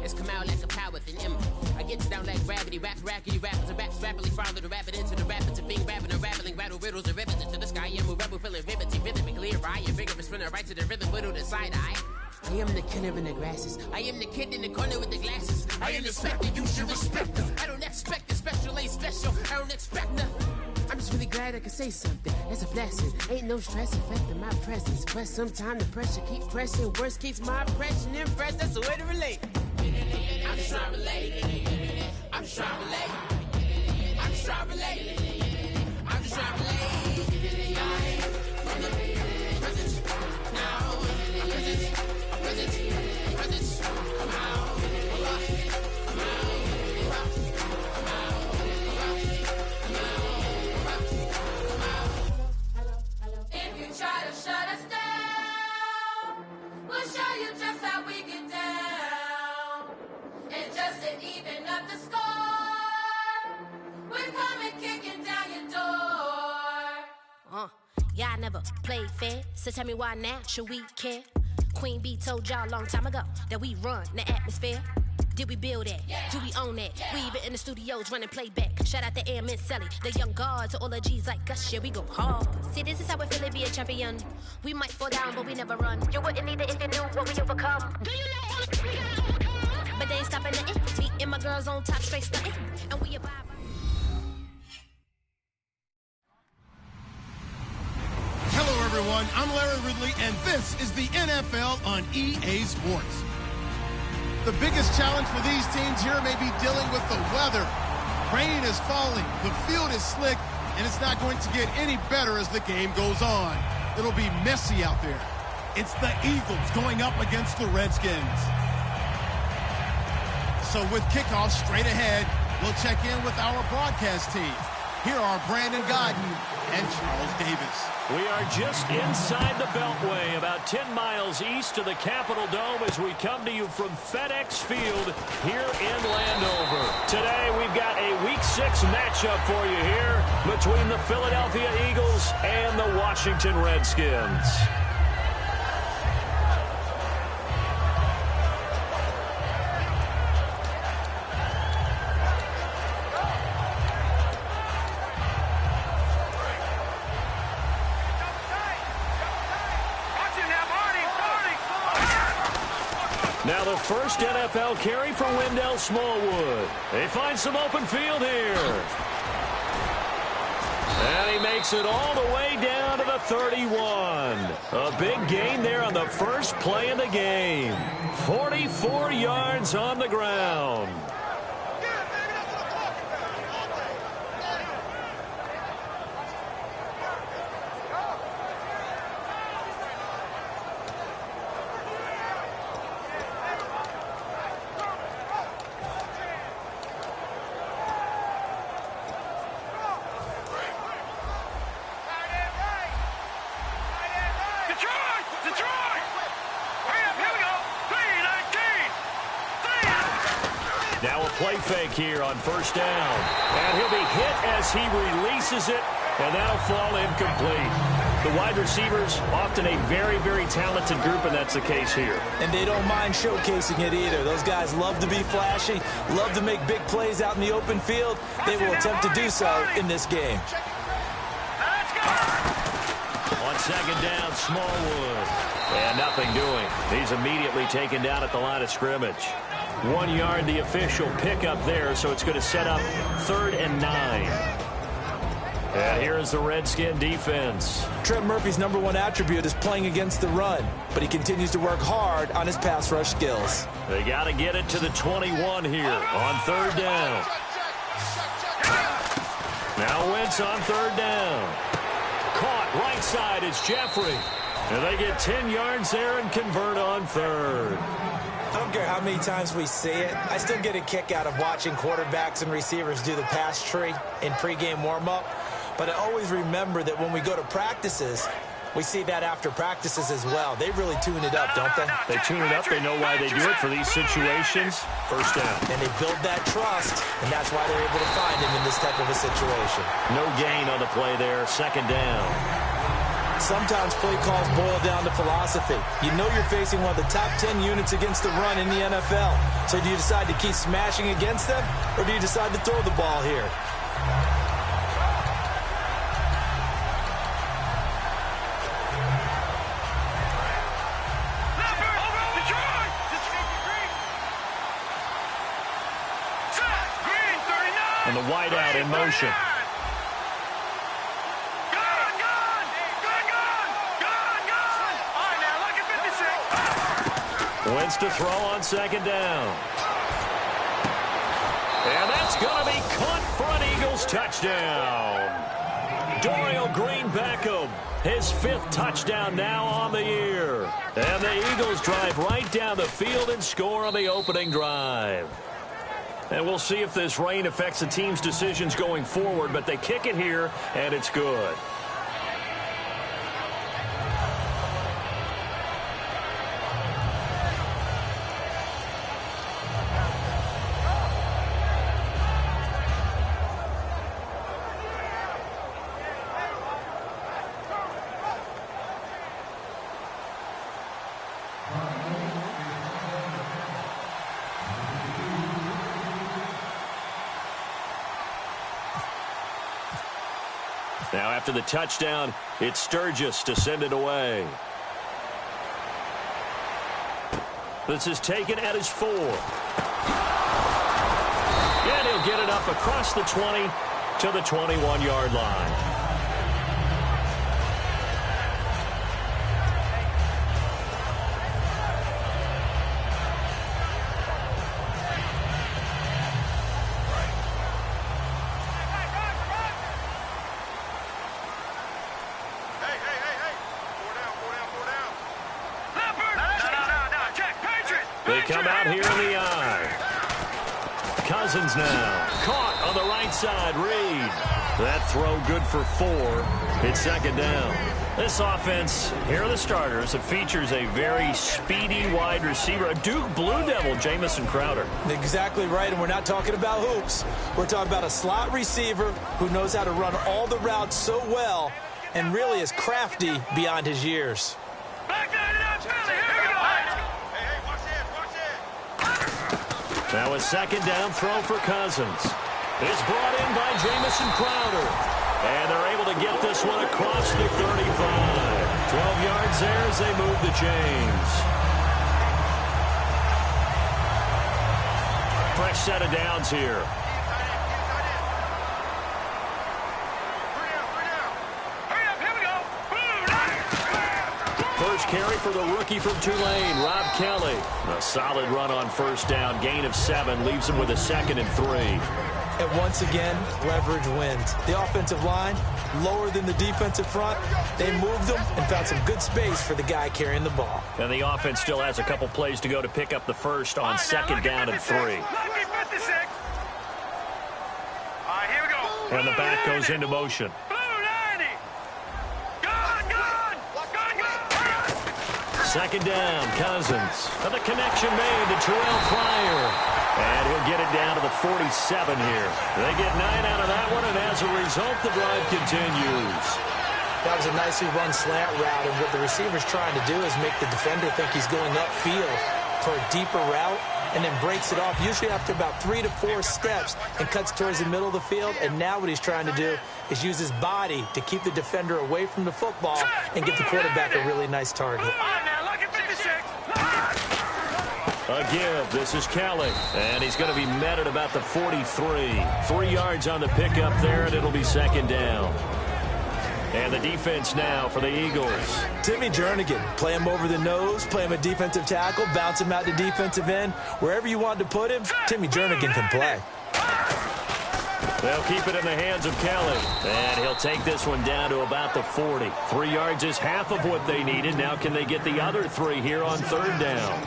It's come out like a power within him. I get down like gravity, rackety rappers and raps rapidly follow the rapid into the rapids of being rapping and rattling, rattle riddles and rivets into the sky. I'm a rebel feeling rhythm clear, I am vigorous, spinning right to the rhythm, widow the side eye. I am the killer in the grasses. I am the kid in the corner with the glasses. I am the specter, you should respect them. I don't expect the special, ain't special. I don't expect nothing. I'm just really glad I can say something. That's a blessing. Ain't no stress affecting my presence. But sometimes the pressure keep pressing. Worst keeps my impression impressed. That's the way to relate. I'm just trying to relate. I'm just trying to relate. I'm just trying to relate. I'm just trying to relate. If you try to shut us down, we'll show you just how we get down. And just to even up the score, we're coming kicking down your door. Y'all never played fair, so tell me why now should we care? Queen Bee told y'all a long time ago that we run the atmosphere. Did we build that? Yeah. Do we own that? Yeah. We even in the studios running playback. Shout out to AM and Sally, the young guards, to all the G's like us. Yeah, we go hard. See, this is how we feel to be a champion. We might fall down, but we never run. You wouldn't need it if you knew what we overcome. Do you know all we gotta overcome? But they ain't stopping nothing. Me and my girls on top, straight stunting, and we abide. Hello, everyone. I'm Larry Ridley, and this is the NFL on EA Sports. The biggest challenge for these teams here may be dealing with the weather. Rain is falling, the field is slick, and it's not going to get any better as the game goes on. It'll be messy out there. It's the Eagles going up against the Redskins. So with kickoff straight ahead, we'll check in with our broadcast team. Here are Brandon Godden and Charles Davis. We are just inside the Beltway, about 10 miles east of the Capitol Dome as we come to you from FedEx Field here in Landover. Today we've got a Week 6 matchup for you here between the Philadelphia Eagles and the Washington Redskins. Now the first NFL carry for Wendell Smallwood. They find some open field here. And he makes it all the way down to the 31. A big gain there on the first play of the game. 44 yards on the ground. Now a play fake here on first down. And he'll be hit as he releases it, and that'll fall incomplete. The wide receivers, often a very, very talented group, and that's the case here. And they don't mind showcasing it either. Those guys love to be flashy, love to make big plays out in the open field. They will attempt to do so in this game. On second down, Smallwood. And nothing doing. He's immediately taken down at the line of scrimmage. 1 yard, the official pickup there, so it's going to set up 3rd and 9. And here is the Redskin defense. Trent Murphy's #1 attribute is playing against the run, but he continues to work hard on his pass rush skills. They got to get it to the 21 here on 3rd down. Now Wentz on 3rd down. Caught right side is Jeffrey. And they get 10 yards there and convert on 3rd. I don't care how many times we see it. I still get a kick out of watching quarterbacks and receivers do the pass tree in pregame warm-up. But I always remember that when we go to practices, we see that after practices as well. They really tune it up, don't they? They tune it up. They know why they do it for these situations. First down. And they build that trust, and that's why they're able to find him in this type of a situation. No gain on the play there. 2nd down. Sometimes play calls boil down to philosophy. You know you're facing one of the top 10 units against the run in the NFL. So do you decide to keep smashing against them, or do you decide to throw the ball here? And the wideout in motion. Wins to throw on second down. And that's going to be caught for an Eagles touchdown. Dorial Green-Beckham, his 5th touchdown now on the year. And the Eagles drive right down the field and score on the opening drive. And we'll see if this rain affects the team's decisions going forward, but they kick it here, and it's good. Now after the touchdown, it's Sturgis to send it away. This is taken at his 4. And he'll get it up across the 20 to the 21-yard line. Come out here in the eye. Cousins now. Caught on the right side. Reed. That throw good for 4. It's second down. This offense, here are the starters. It features a very speedy wide receiver, a Duke Blue Devil, Jamison Crowder. Exactly right, and we're not talking about hoops. We're talking about a slot receiver who knows how to run all the routes so well and really is crafty beyond his years. Now a second down throw for Cousins. It's brought in by Jamison Crowder. And they're able to get this one across the 35. 12 yards there as they move the chains. Fresh set of downs here. First carry for the rookie from Tulane, Rob Kelly. A solid run on first down. Gain of 7 leaves him with a 2nd and 3. And once again, leverage wins. The offensive line, lower than the defensive front. They moved them and found some good space for the guy carrying the ball. And the offense still has a couple plays to go to pick up the first on second down and 3. And the back goes into motion. Second down, Cousins. And the connection made to Terrell Pryor. And he'll get it down to the 47 here. They get 9 out of that one, and as a result, the drive continues. That was a nicely run slant route, and what the receiver's trying to do is make the defender think he's going upfield for a deeper route, and then breaks it off, usually after about 3 to 4 steps, and cuts towards the middle of the field. And now what he's trying to do is use his body to keep the defender away from the football and give the quarterback a really nice target. A give. This is Kelly. And he's going to be met at about the 43. 3 yards on the pickup there, and it'll be second down. And the defense now for the Eagles. Timmy Jernigan, play him over the nose, play him a defensive tackle, bounce him out to defensive end. Wherever you want to put him, Timmy Jernigan can play. They'll keep it in the hands of Kelly. And he'll take this one down to about the 40. 3 yards is half of what they needed. Now can they get the other 3 here on third down?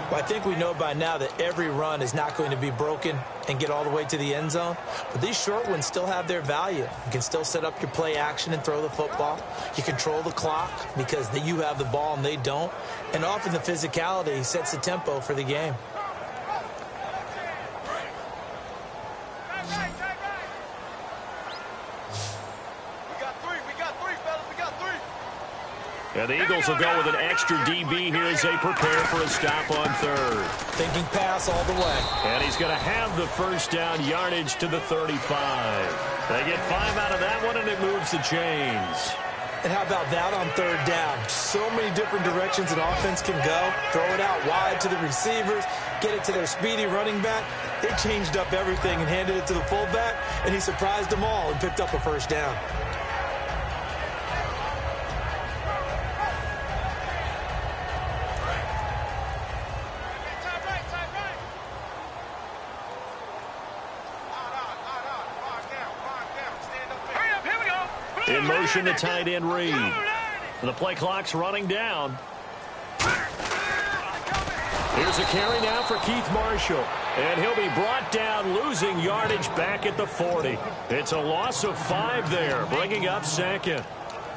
Well, I think we know by now that every run is not going to be broken and get all the way to the end zone. But these short ones still have their value. You can still set up your play action and throw the football. You control the clock because you have the ball and they don't. And often the physicality sets the tempo for the game. And the Eagles will go with an extra DB here as they prepare for a stop on third. Thinking pass all the way. And he's going to have the first down, yardage to the 35. They get 5 out of that one, and it moves the chains. And how about that on third down? So many different directions an offense can go. Throw it out wide to the receivers, get it to their speedy running back. They changed up everything and handed it to the fullback, and he surprised them all and picked up a first down. In motion, the tight end Reed. The play clock's running down. Here's a carry now for Keith Marshall. And he'll be brought down, losing yardage back at the 40. It's a loss of 5 there, bringing up second.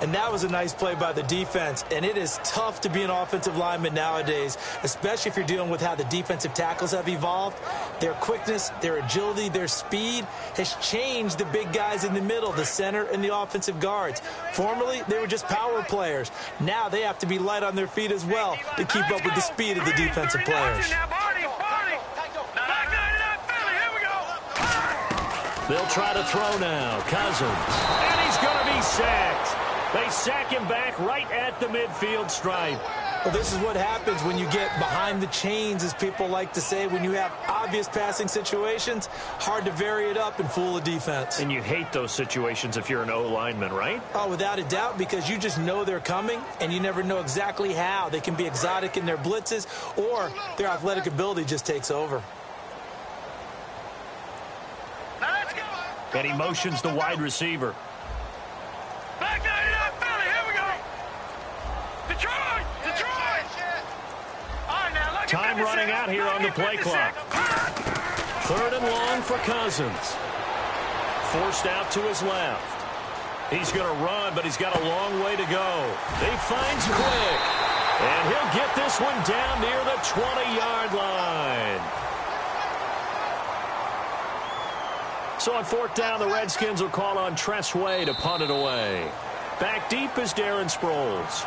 And that was a nice play by the defense. And it is tough to be an offensive lineman nowadays, especially if you're dealing with how the defensive tackles have evolved. Their quickness, their agility, their speed has changed the big guys in the middle, the center and the offensive guards. Formerly, they were just power players. Now they have to be light on their feet as well to keep up with the speed of the defensive players. They'll try to throw now. Cousins. And he's going to be sacked. They sack him back right at the midfield stripe. Well, this is what happens when you get behind the chains, as people like to say. When you have obvious passing situations, hard to vary it up and fool the defense. And you hate those situations if you're an O-lineman, right? Oh, without a doubt, because you just know they're coming, and you never know exactly how. They can be exotic in their blitzes, or their athletic ability just takes over. And he motions the wide receiver. Time running out here on the play clock. 3rd and long for Cousins. Forced out to his left. He's going to run, but he's got a long way to go. He finds Quick. And he'll get this one down near the 20-yard line. So on 4th down, the Redskins will call on Tressway to punt it away. Back deep is Darren Sproles.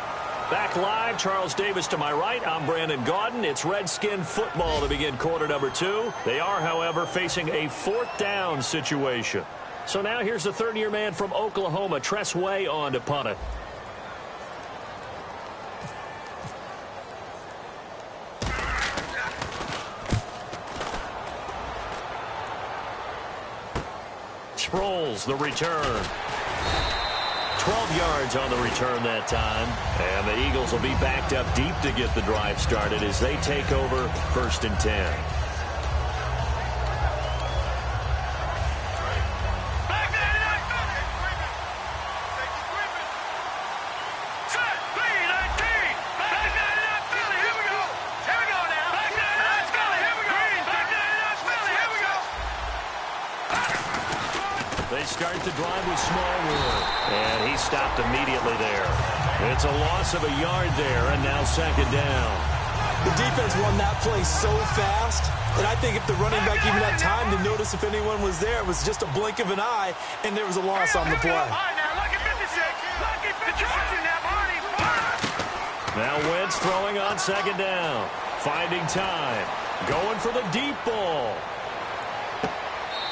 Back live, Charles Davis to my right. I'm Brandon Gaudin. It's Redskin football to begin quarter number 2. They are, however, facing a 4th down situation. So now here's the 3rd-year man from Oklahoma, Tressway, on to punt it. Sproles, the return. 12 yards on the return that time. And the Eagles will be backed up deep to get the drive started as they take over 1st and 10. They start the drive with Smallwood. And he stopped immediately there. It's a loss of a yard there, and now 2nd down. The defense won that play so fast, and I think if the running back even had time to notice if anyone was there, it was just a blink of an eye, and there was a loss on the play. Now Wentz throwing on 2nd down. Finding time. Going for the deep ball.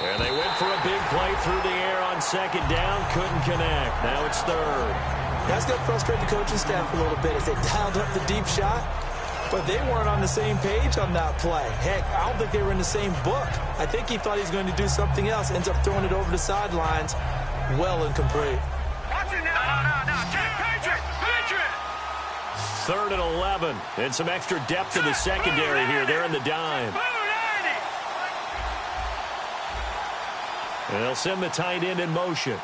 And they went for a big play through the air on 2nd down. Couldn't connect. Now it's 3rd. That's going to frustrate the coaching staff a little bit as they dialed up the deep shot. But they weren't on the same page on that play. Heck, I don't think they were in the same book. I think he thought he was going to do something else. Ends up throwing it over the sidelines. Well incomplete. 3rd and 11. And some extra depth in the secondary here. They're in the dime. And they'll send the tight end in motion.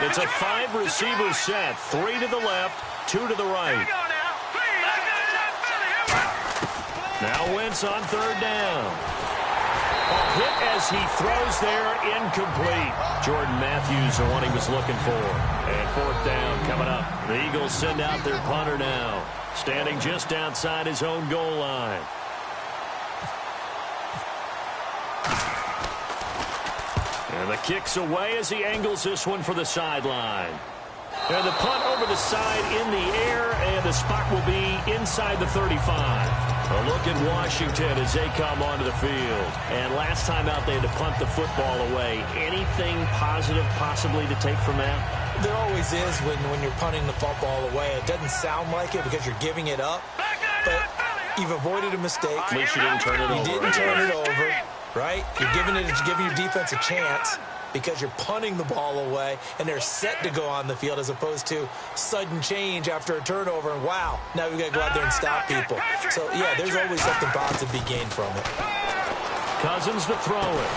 It's a 5-receiver set. 3 to the left, 2 to the right. Now Wentz on 3rd down. A hit as he throws there, incomplete. Jordan Matthews, the one he was looking for. And 4th down coming up. The Eagles send out their punter now, standing just outside his own goal line. And the kick's away as he angles this one for the sideline. And the punt over the side in the air, and the spot will be inside the 35. A look at Washington as they come onto the field. And last time out, they had to punt the football away. Anything positive possibly to take from that? There always is when you're punting the football away. It doesn't sound like it because you're giving it up, but you've avoided a mistake. At least you didn't turn it over. You didn't turn it over, right? You're giving your defense a chance because you're punting the ball away, and they're set to go on the field as opposed to sudden change after a turnover, and wow, now we've got to go out there and stop people. So, yeah, there's always something positive to be gained from it. Cousins to throw it.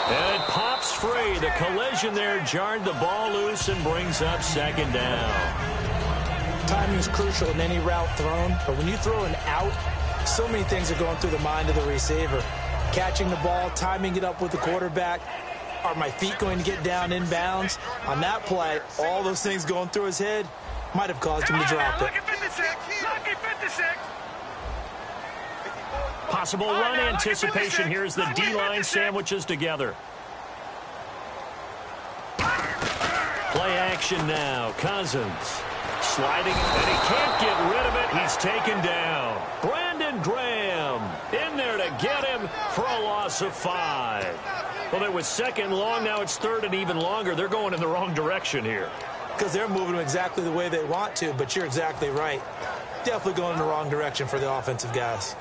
And it pops free. The collision there jarred the ball loose and brings up second down. Timing is crucial in any route thrown, but when you throw an out, so many things are going through the mind of the receiver. Catching the ball, timing it up with the quarterback. Are my feet going to get down inbounds? On that play, all those things going through his head might have caused him to drop it. Possible run anticipation here as the D-line sandwiches together. Play action now. Cousins sliding, and he can't get rid of it. He's taken down. Brandon Graham in there to get him for a loss of 5. Well, it was second long. Now it's third and even longer. They're going in the wrong direction here. Because they're moving them exactly the way they want to, but you're exactly right. Definitely going in the wrong direction for the offensive guys.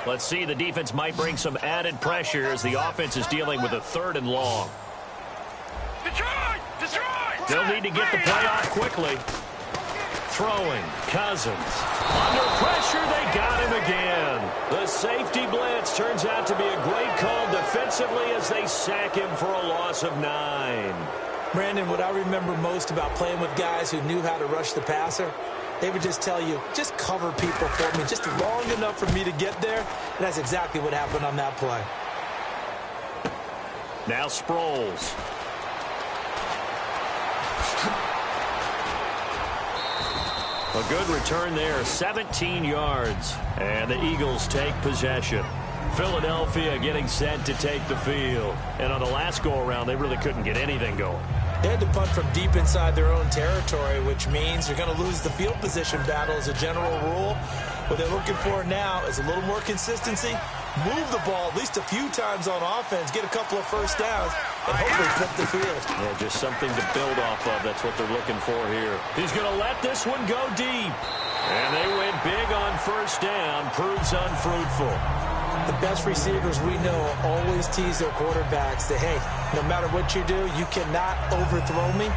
Let's see, the defense might bring some added pressure as the offense is dealing with a third and long. They'll need to get the play off quickly. Throwing, Cousins. Under pressure, they got him again. The safety blitz turns out to be a great call defensively as they sack him for a loss of 9. Brandon, what I remember most about playing with guys who knew how to rush the passer, they would just tell you, just cover people for me, just long enough for me to get there. And that's exactly what happened on that play. Now Sproles. A good return there, 17 yards. And the Eagles take possession. Philadelphia getting set to take the field. And on the last go-around, they really couldn't get anything going. They had to punt from deep inside their own territory, which means you're going to lose the field position battle as a general rule. What they're looking for now is a little more consistency, move the ball at least a few times on offense, get a couple of first downs, and hopefully flip the field. Yeah, just something to build off of. That's what they're looking for here. He's going to let this one go deep. And they went big on first down. Proves unfruitful. The best receivers we know always tease their quarterbacks that, hey, no matter what you do, you cannot overthrow me.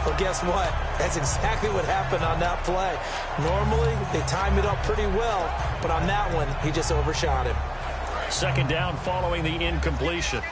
Well, guess what? That's exactly what happened on that play. Normally, they time it up pretty well, but on that one, he just overshot him. Second down following the incompletion.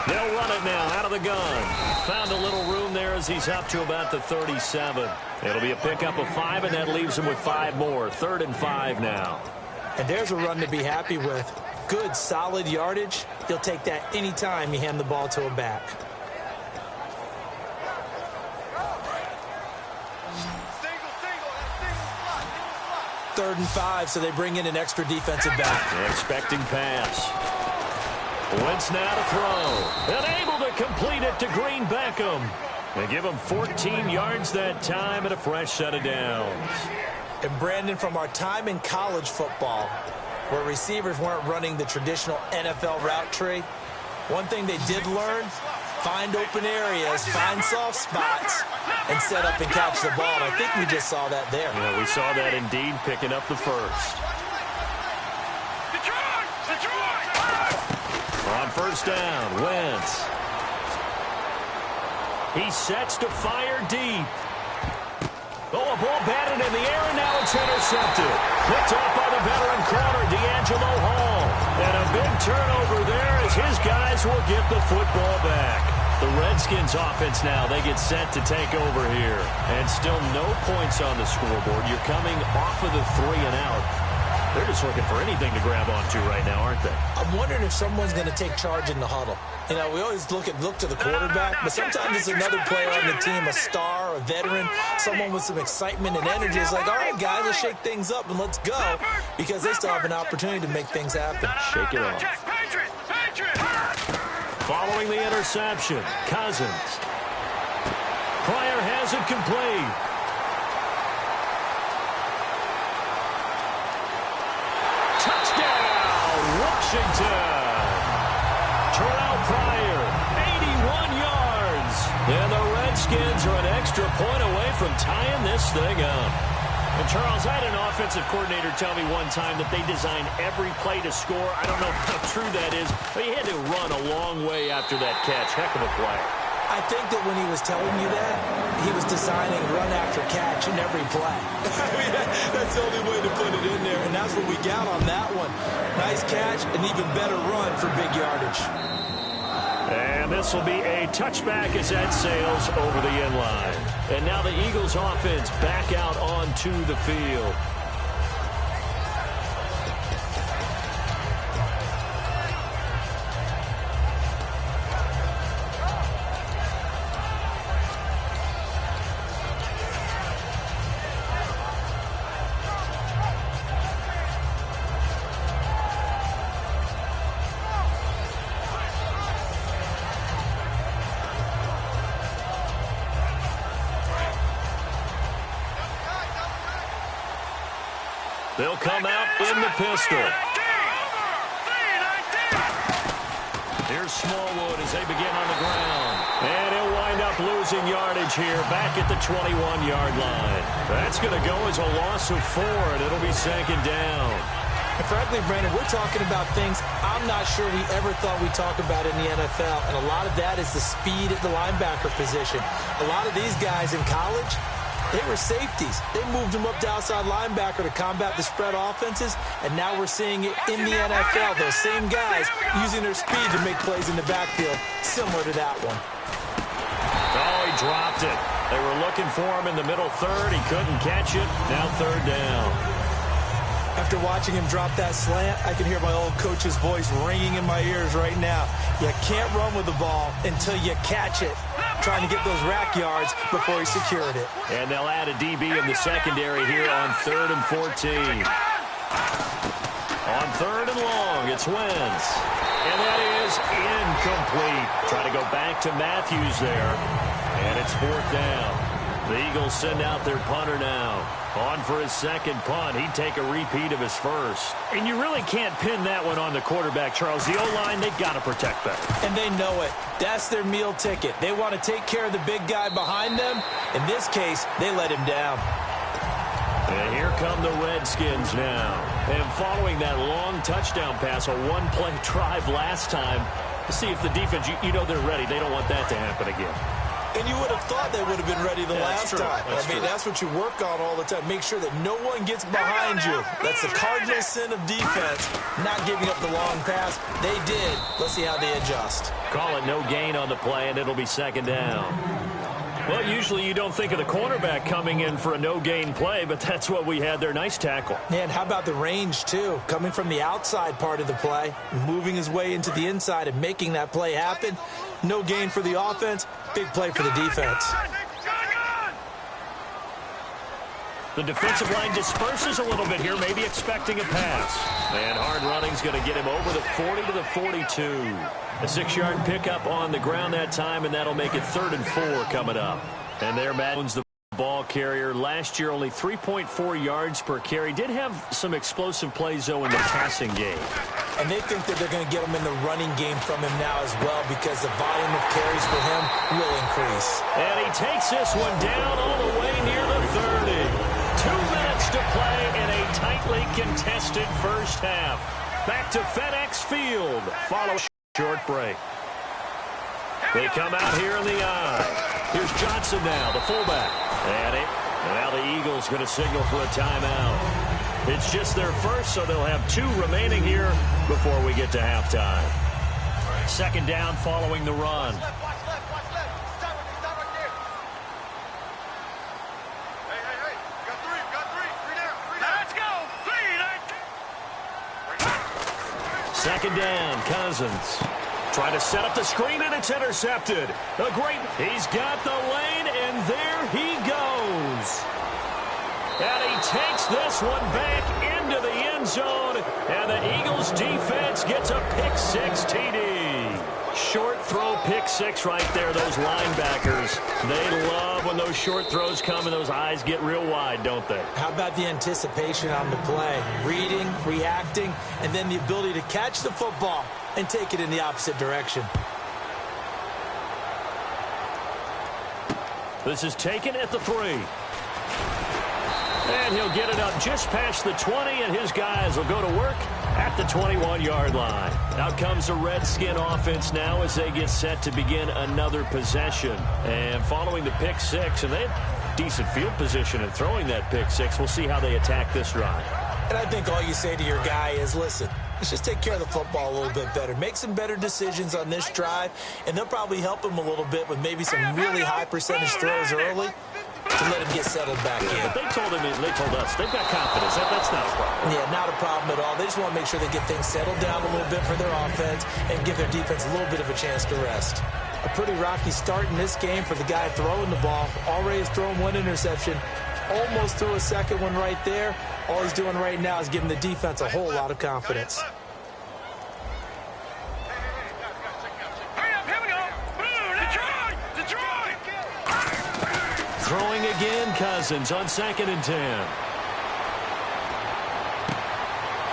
They'll run it now out of the gun. Found a little room there as he's up to about the 37. It'll be a pickup of 5, and that leaves him with 5 more. 3rd and 5 now. And there's a run to be happy with. Good, solid yardage. He'll take that any time you hand the ball to a back. Third and 5, so they bring in an extra defensive back. Expecting pass. Wentz now to throw. And able to complete it to Green Beckham. They give him 14 yards that time and a fresh set of downs. And Brandon, from our time in college football, where receivers weren't running the traditional NFL route tree, one thing they did learn, find open areas, find soft spots, and set up and catch the ball. And I think we just saw that there. Yeah, we saw that indeed, picking up the first. On first down, Wentz. He sets to fire deep. Oh, a ball batted in the air, and now it's intercepted. Picked off by the veteran corner, D'Angelo Hall. And a big turnover there as his guys will get the football back. The Redskins offense now, they get set to take over here. And still no points on the scoreboard. You're coming off of the 3 and out. They're just looking for anything to grab onto right now, aren't they? I'm wondering if someone's going to take charge in the huddle. You know, we always look to the quarterback, but sometimes it's another player on the team, a star, a veteran, someone with some excitement and energy. It's like, all right, guys, let's shake things up and let's go, because they still have an opportunity to make things happen. Shake it off. Following the interception, Cousins. Pryor has it complete. Touchdown, Washington. Terrell Pryor, 81 yards. And the Redskins are an extra point away from tying this thing up. And Charles, I had an offensive coordinator tell me one time that they design every play to score. I don't know how true that is, but he had to run a long way after that catch. Heck of a play. I think that when he was telling you that, he was designing run after catch in every play. That's the only way to put it in there, and that's what we got on that one. Nice catch, an even better run for big yardage. And this will be a touchback as that sails over the end line. And now the Eagles offense back out onto the field. They'll come out in the pistol. Here's Smallwood as they begin on the ground. And he'll wind up losing yardage here back at the 21-yard line. That's going to go as a loss of 4, and it'll be second down. And frankly, Brandon, we're talking about things I'm not sure we ever thought we'd talk about in the NFL. And a lot of that is the speed at the linebacker position. A lot of these guys in college, they were safeties. They moved them up to outside linebacker to combat the spread offenses, and now we're seeing it in the NFL. Those same guys using their speed to make plays in the backfield, similar to that one. Oh, he dropped it. They were looking for him in the middle third. He couldn't catch it. Now third down. After watching him drop that slant, I can hear my old coach's voice ringing in my ears right now. You can't run with the ball until you catch it. Trying to get those rack yards before he secured it. And they'll add a DB in the secondary here on 3rd and 14. On 3rd and long, it's Wentz. And that is incomplete. Try to go back to Matthews there. And it's 4th down. The Eagles send out their punter now. On for his second punt. He'd take a repeat of his first. And you really can't pin that one on the quarterback, Charles. The O-line, they've got to protect that. And they know it. That's their meal ticket. They want to take care of the big guy behind them. In this case, they let him down. And here come the Redskins now. And following that long touchdown pass, a one-play drive last time, to see if the defense, you know they're ready. They don't want that to happen again. And you would have thought they would have been ready the last time. That's what you work on all the time. Make sure that no one gets behind you. That's the cardinal sin of defense, not giving up the long pass. They did. Let's see how they adjust. Call it no gain on the play, and it'll be second down. Well, usually you don't think of the cornerback coming in for a no-gain play, but that's what we had there. Nice tackle. And how about the range, too? Coming from the outside part of the play, moving his way into the inside and making that play happen. No gain for the offense, big play for the defense. The defensive line disperses a little bit here, maybe expecting a pass. And hard running's going to get him over the 40 to the 42. A 6-yard pickup on the ground that time, and that'll make it 3rd and 4 coming up. And there, Madden's the ball carrier. Last year, only 3.4 yards per carry. Did have some explosive plays, though, in the passing game. And they think that they're going to get him in the running game from him now as well, because the volume of carries for him will increase. And he takes this one down all the way near the 30. 2 minutes to play in a tightly contested first half. Back to FedEx Field. Follow short break. They come out here in the I. Here's Johnson now, the fullback. And now the Eagles going to signal for a timeout. It's just their first, so they'll have 2 remaining here before we get to halftime. Second down following the run. Second down, Cousins. Trying to set up the screen, and it's intercepted. He's got the lane, and there he goes. And he takes this one back into the end zone, and the Eagles defense gets a pick-6 TD. Short throw pick-6 right there, those linebackers. They love when those short throws come and those eyes get real wide, don't they? How about the anticipation on the play? Reading, reacting, and then the ability to catch the football and take it in the opposite direction. This is taken at the 3. And he'll get it up just past the 20, and his guys will go to work at the 21-yard line. Out comes the Redskin offense now as they get set to begin another possession. And following the pick-6, and they have decent field position in throwing that pick-6. We'll see how they attack this drive. And I think all you say to your guy is, listen, let's just take care of the football a little bit better. Make some better decisions on this drive, and they'll probably help him a little bit with maybe some really high percentage throws early to let him get settled back in. But they told us, they've got confidence. That's not a problem. Yeah, not a problem at all. They just want to make sure they get things settled down a little bit for their offense and give their defense a little bit of a chance to rest. A pretty rocky start in this game for the guy throwing the ball. Already has thrown 1 interception. Almost threw a second one right there. All he's doing right now is giving the defense a whole lot of confidence. Throwing again, Cousins on 2nd and 10.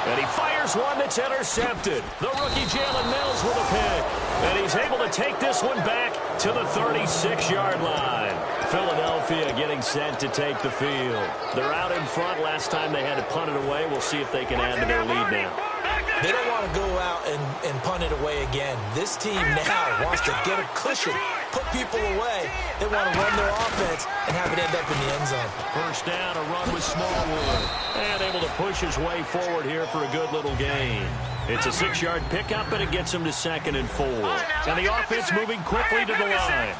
And he fires one that's intercepted. The rookie Jalen Mills with a pick. And he's able to take this one back to the 36-yard line. Philadelphia getting set to take the field. They're out in front. Last time they had to punt it away. We'll see if they can add to their lead now. They don't want to go out and punt it away again. This team now wants to get a cushion, put people away. They want to run their offense and have it end up in the end zone. First down, a run with Smallwood. And able to push his way forward here for a good little gain. It's a 6-yard pickup, and it gets him to 2nd and 4. And the offense moving quickly to the line.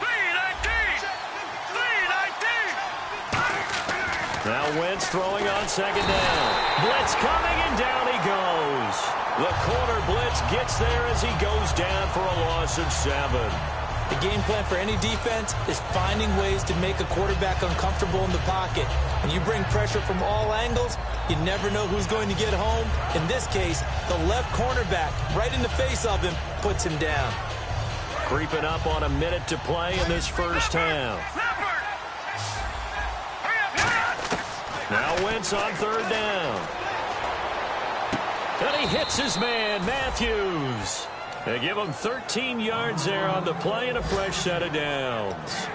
Now Wentz throwing on 2nd down. Blitz coming, and down he goes. The corner blitz gets there as he goes down for a loss of 7. The game plan for any defense is finding ways to make a quarterback uncomfortable in the pocket. When you bring pressure from all angles, you never know who's going to get home. In this case, the left cornerback, right in the face of him, puts him down. Creeping up on a minute to play in this first half. Now Wentz on 3rd down. And he hits his man, Matthews. They give him 13 yards there on the play and a fresh set of downs.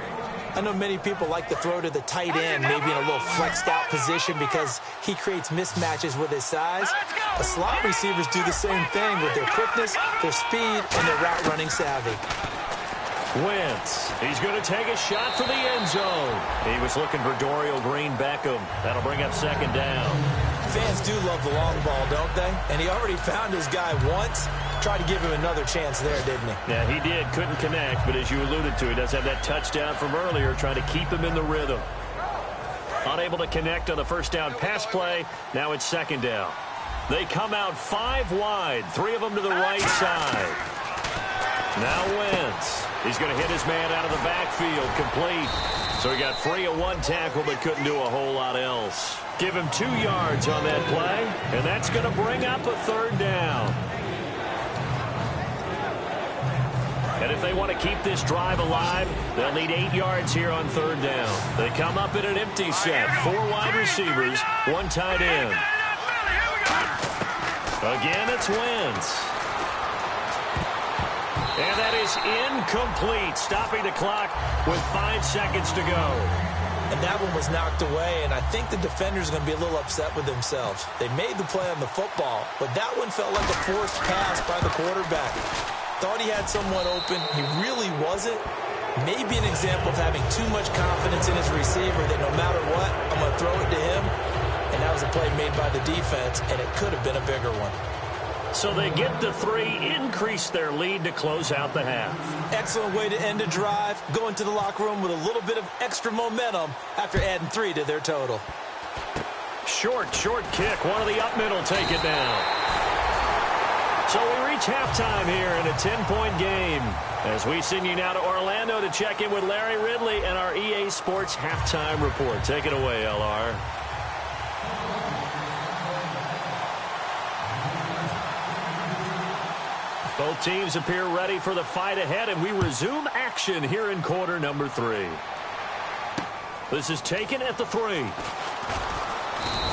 I know many people like to throw to the tight end, maybe in a little flexed out position because he creates mismatches with his size. The slot receivers do the same thing with their quickness, their speed, and their route running savvy. Wentz, he's going to take a shot for the end zone. He was looking for Dorial Green-Beckham. That'll bring up 2nd down. Fans do love the long ball, don't they? And he already found his guy once. Tried to give him another chance there, didn't he? Yeah, he did. Couldn't connect, but as you alluded to, he does have that touchdown from earlier, trying to keep him in the rhythm. Unable to connect on the first down pass play. Now it's 2nd down. They come out 5 wide, 3 of them to the right side. Now Wentz. He's going to hit his man out of the backfield, complete. So he got free of 1 tackle, but couldn't do a whole lot else. Give him 2 yards on that play, and that's going to bring up a 3rd down. And if they want to keep this drive alive, they'll need 8 yards here on 3rd down. They come up in an empty set. 4 wide receivers, 1 tight end. Again, it's Wentz. And that is incomplete, stopping the clock with 5 seconds to go. And that one was knocked away, and I think the defenders are going to be a little upset with themselves. They made the play on the football, but that one felt like a forced pass by the quarterback. Thought he had someone open. He really wasn't. Maybe an example of having too much confidence in his receiver that no matter what, I'm going to throw it to him. And that was a play made by the defense, and it could have been a bigger one. So they get the 3, increase their lead to close out the half. Excellent way to end a drive, go into the locker room with a little bit of extra momentum after adding 3 to their total. Short kick. One of the up middle take it down. So we reach halftime here in a 10-point game. As we send you now to Orlando to check in with Larry Ridley and our EA Sports halftime report. Take it away, LR. Both teams appear ready for the fight ahead, and we resume action here in quarter number 3. This is taken at the 3.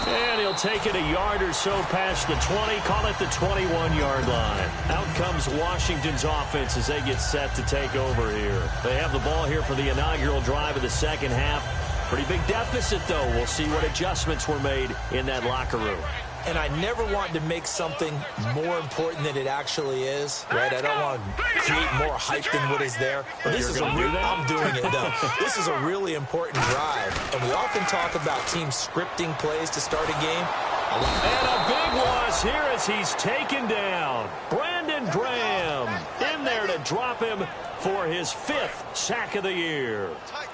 And he'll take it a yard or so past the 20, call it the 21-yard line. Out comes Washington's offense as they get set to take over here. They have the ball here for the inaugural drive of the second half. Pretty big deficit, though. We'll see what adjustments were made in that locker room. And I never want to make something more important than it actually is, right? I don't want to create more hype than what is there. But this is I'm doing it, though. This is a really important drive. And we often talk about teams scripting plays to start a game. And a big loss here as he's taken down. Brandon Graham in there to drop him for his 5th sack of the year.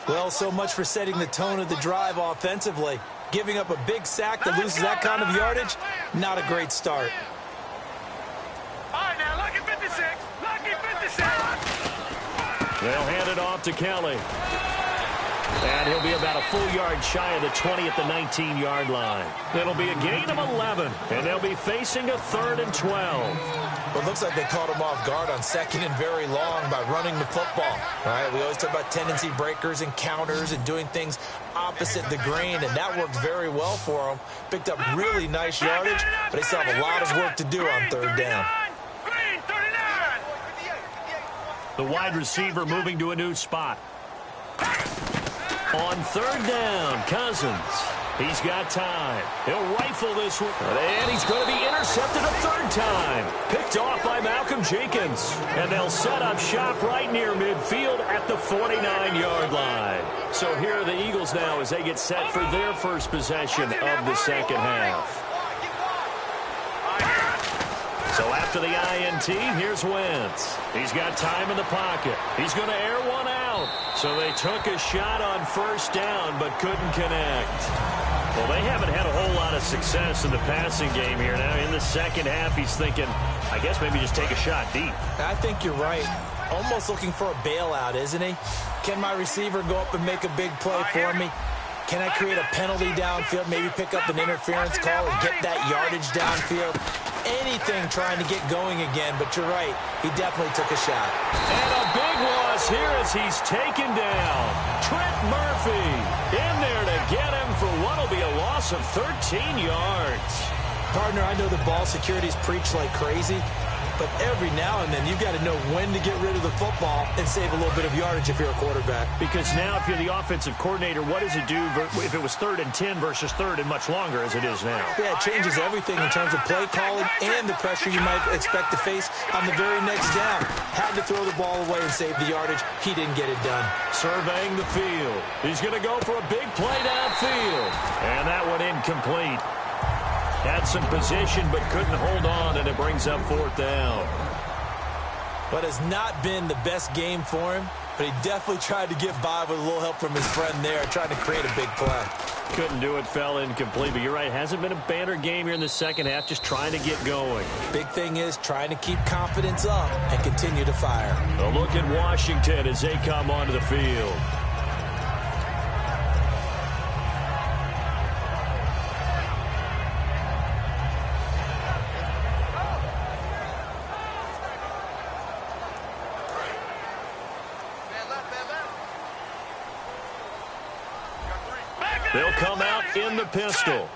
Well, so much for setting the tone of the drive offensively. Giving up a big sack that loses that kind of yardage, not a great start. All right, now, lucky 56. Lucky 56. They'll hand it off to Kelly. And he'll be about a full yard shy of the 20 at the 19-yard line. It'll be a gain of 11, and they'll be facing a 3rd and 12. Well, it looks like they caught him off guard on 2nd and very long by running the football. All right, we always talk about tendency breakers and counters and doing things opposite the grain, and that worked very well for them. Picked up really nice yardage, but they still have a lot of work to do on 3rd down. The wide receiver moving to a new spot. On 3rd down, Cousins. He's got time. He'll rifle this one. And he's going to be intercepted a 3rd time. Picked off by Malcolm Jenkins. And they'll set up shop right near midfield at the 49-yard line. So here are the Eagles now as they get set for their first possession of the second half. So after the INT, here's Wentz. He's got time in the pocket. He's going to air one out. So they took a shot on 1st down but couldn't connect. Well, they haven't had a whole lot of success in the passing game here. Now in the second half, he's thinking, I guess maybe just take a shot deep. I think you're right. Almost looking for a bailout, isn't he? Can my receiver go up and make a big play for me? Can I create a penalty downfield, maybe pick up an interference call and get that yardage downfield? Anything trying to get going again, but you're right. He definitely took a shot. And a big loss here as he's taken down. Trent Murphy in there to get him for what will be a loss of 13 yards. Partner, I know the ball security's preached like crazy, but every now and then you've got to know when to get rid of the football and save a little bit of yardage if you're a quarterback. Because now if you're the offensive coordinator, what does it do if it was 3rd and 10 versus 3rd and much longer as it is now? Yeah, it changes everything in terms of play calling and the pressure you might expect to face on the very next down. Had to throw the ball away and save the yardage. He didn't get it done. Surveying the field. He's going to go for a big play downfield. And that one incomplete. Had some position but couldn't hold on, and it brings up 4th down. But has not been the best game for him, but he definitely tried to get by with a little help from his friend there, trying to create a big play. Couldn't do it, fell incomplete, but you're right, hasn't been a banner game here in the second half, just trying to get going. Big thing is trying to keep confidence up and continue to fire. A look at Washington as they come onto the field. They'll come out in the pistol.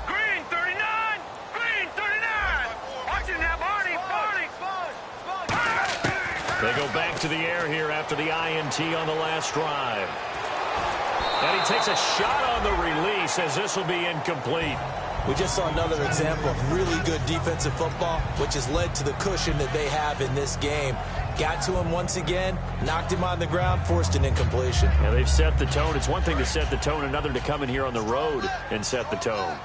Green 39. Green 39. Watching that, Barney. They go back to the air here after the INT on the last drive. And he takes a shot on the release as this will be incomplete. We just saw another example of really good defensive football, which has led to the cushion that they have in this game. Got to him once again, knocked him on the ground, forced an incompletion. Yeah, they've set the tone. It's one thing to set the tone, another to come in here on the road and set the tone.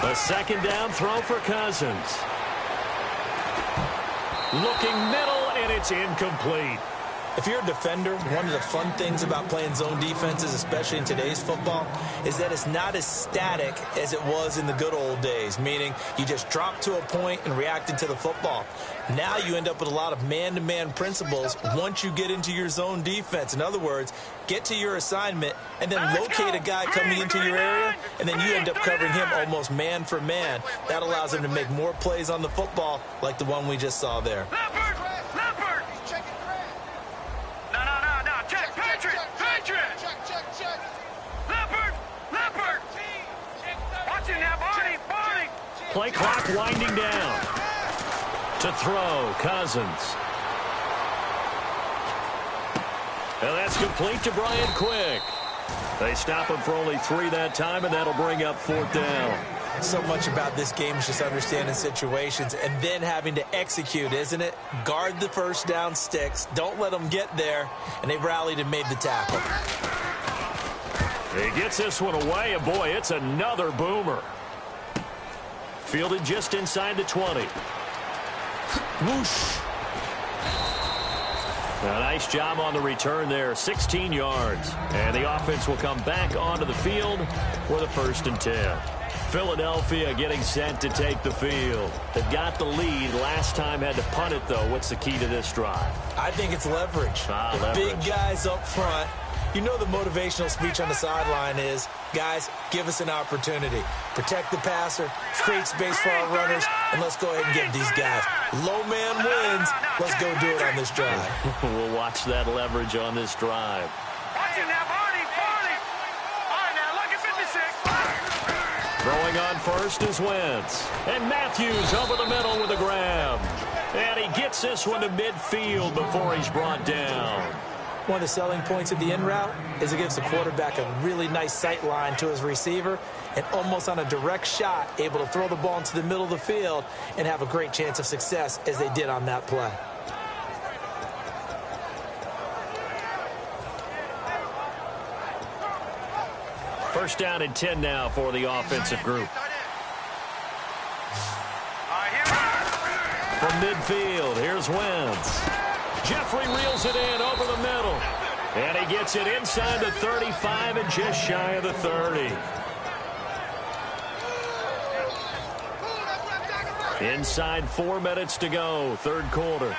A second down throw for Cousins. Looking middle, and it's incomplete. If you're a defender, one of the fun things about playing zone defenses, especially in today's football, is that it's not as static as it was in the good old days, meaning you just drop to a point and reacted to the football. Now you end up with a lot of man-to-man principles once you get into your zone defense. In other words, get to your assignment and then locate a guy coming into your area, and then you end up covering him almost man for man. That allows him to make more plays on the football like the one we just saw there. Play clock winding down. To throw, Cousins. And that's complete to Brian Quick. They stop him for only 3 that time, and that'll bring up 4th down. So much about this game is just understanding situations and then having to execute, isn't it? Guard the first down sticks. Don't let them get there. And they rallied and made the tackle. He gets this one away, and boy, it's another boomer. Fielded just inside the 20. Whoosh. A nice job on the return there, 16 yards. And the offense will come back onto the field for the 1st and 10. Philadelphia getting set to take the field. They've got the lead. Last time had to punt it, though. What's the key to this drive? I think it's leverage. Leverage. Big guys up front. You know the motivational speech on the sideline is, guys, give us an opportunity. Protect the passer, create space for our runners, and let's go ahead and give these guys. Low man wins. Let's go do it on this drive. We'll watch that leverage on this drive. Throwing on first is Wentz. And Matthews over the middle with a grab. And he gets this one to midfield before he's brought down. One of the selling points of the in route is it gives the quarterback a really nice sight line to his receiver and almost on a direct shot able to throw the ball into the middle of the field and have a great chance of success as they did on that play. First down and 10 now for the offensive group. From midfield, here's Wentz. Jeffrey reels it in over the middle. And he gets it inside the 35 and just shy of the 30. Inside 4 minutes to go, 3rd quarter.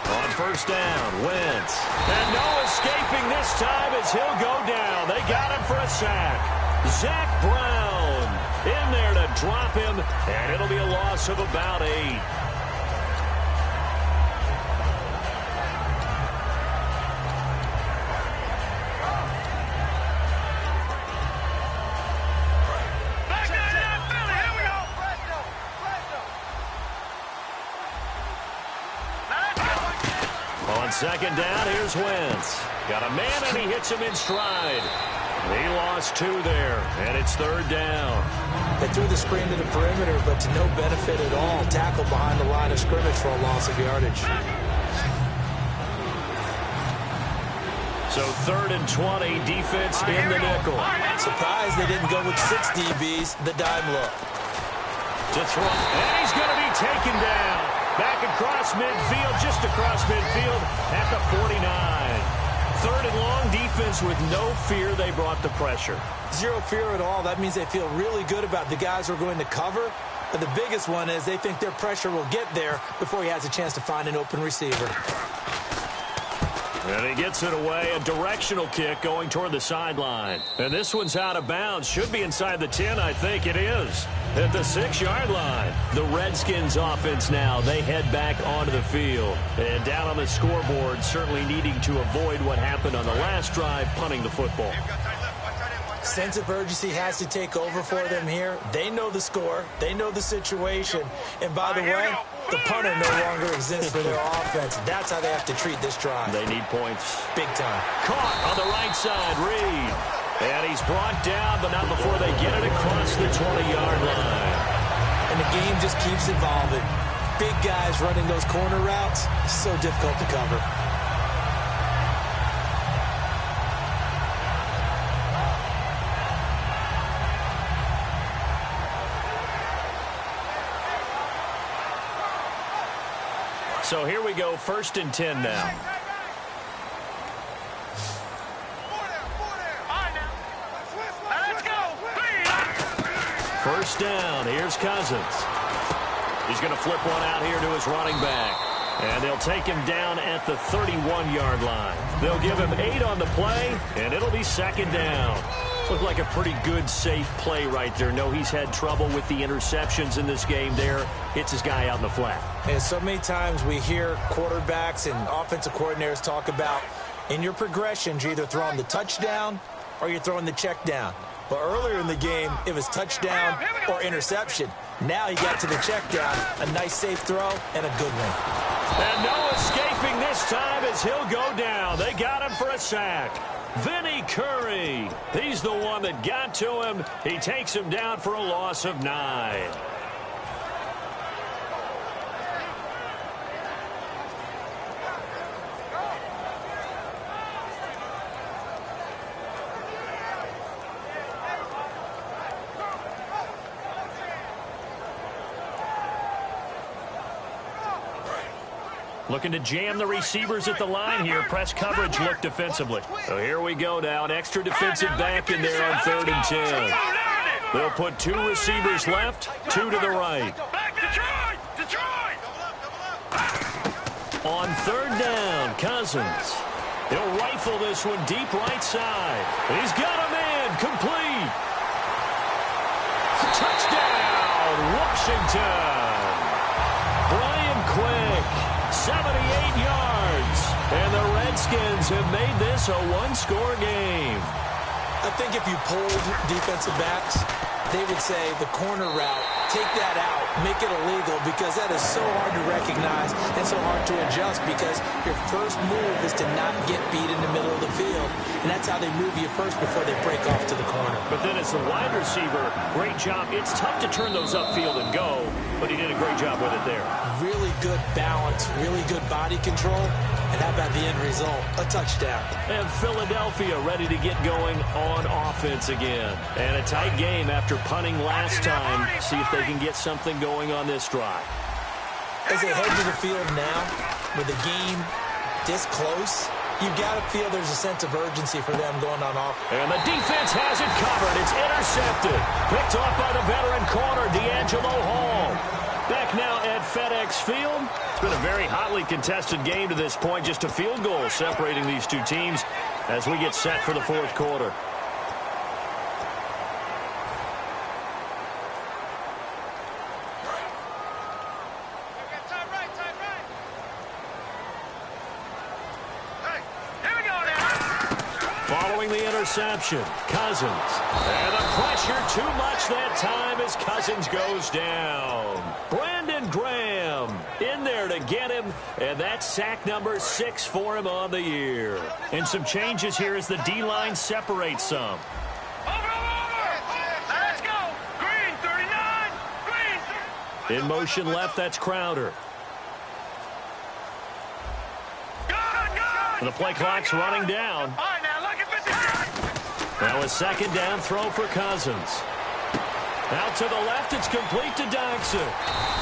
On first down, Wentz. And no escaping this time as he'll go down. They got him for a sack. Zach Brown in there to drop him, and it'll be a loss of about 8. On second down, here's Wentz. Got a man, and he hits him in stride. He lost 2 there, and it's 3rd down. They threw the screen to the perimeter, but to no benefit at all. Tackled behind the line of scrimmage for a loss of yardage. So 3rd and 20, defense in the nickel. Surprised they didn't go with 6 DBs, the dime look. To throw, and he's going to be taken down. Back across midfield, just across midfield at the 49. 3rd and long, defense with no fear. They brought the pressure. Zero fear at all. That means they feel really good about the guys who are going to cover. But the biggest one is they think their pressure will get there before he has a chance to find an open receiver. And he gets it away, a directional kick going toward the sideline. And this one's out of bounds. Should be inside the 10, I think it is. At the 6-yard line. The Redskins offense now, they head back onto the field. And down on the scoreboard, certainly needing to avoid what happened on the last drive, punting the football. Sense of urgency has to take over for them here. They know the score. They know the situation. And by the way, the punter no longer exists for their offense. That's how they have to treat this drive. They need points. Big time. Caught on the right side, Reed. And he's brought down, but not before they get it across the 20-yard line. And the game just keeps evolving. Big guys running those corner routes, so difficult to cover. So here we go, 1st and 10 now. Let's go. First down, here's Cousins. He's going to flip one out here to his running back. And they'll take him down at the 31-yard line. They'll give him 8 on the play, and it'll be 2nd down. Looked like a pretty good, safe play right there. No, he's had trouble with the interceptions in this game there. Hits his guy out in the flat. And so many times we hear quarterbacks and offensive coordinators talk about in your progressions, you're either throwing the touchdown or you're throwing the check down. But earlier in the game, it was touchdown or interception. Now he got to the check down, a nice safe throw, and a good one. And no escaping this time as he'll go down. They got him for a sack. Vinny Curry, he's the one that got to him. He takes him down for a loss of 9. Looking to jam the receivers at the line here. Press coverage look defensively. So here we go now. An extra defensive back in there on 3rd and 10. They'll put 2 receivers left, 2 to the right. On 3rd down, Cousins. He'll rifle this one deep right side. He's got him in. Complete. Touchdown, Washington. Brian Quick. 78 yards, and the Redskins have made this a 1-score game. I think if you polled defensive backs, they would say the corner route, take that out, make it illegal, because that is so hard to recognize and so hard to adjust, because your first move is to not get beat in the middle of the field, and that's how they move you first before they break off to the corner. But then as the wide receiver, great job. It's tough to turn those upfield and go, but he did a great job with it there. Really good balance, really good body control, and how about the end result? A touchdown. And Philadelphia ready to get going on offense again. And a tight game after punting last time. See if they can get something going on this drive. As they head to the field now, with the game this close, you got to feel there's a sense of urgency for them going on offense. And the defense has it covered. It's intercepted. Picked off by the veteran corner, D'Angelo Hall. Back now at FedEx Field. It's been a very hotly contested game to this point. Just a field goal separating these two teams as we get set for the 4th quarter. Following the interception, Cousins. And the pressure too much that time as Cousins goes down. Brandon Graham in there to get him, and that's sack number 6 for him on the year. And some changes here as the D-line separates some. Let's go. Green, 39. Green. In motion left, that's Crowder. And the play clock's running down. All right, now look at 56. Now a 2nd down throw for Cousins. Out to the left, it's complete to Dodson.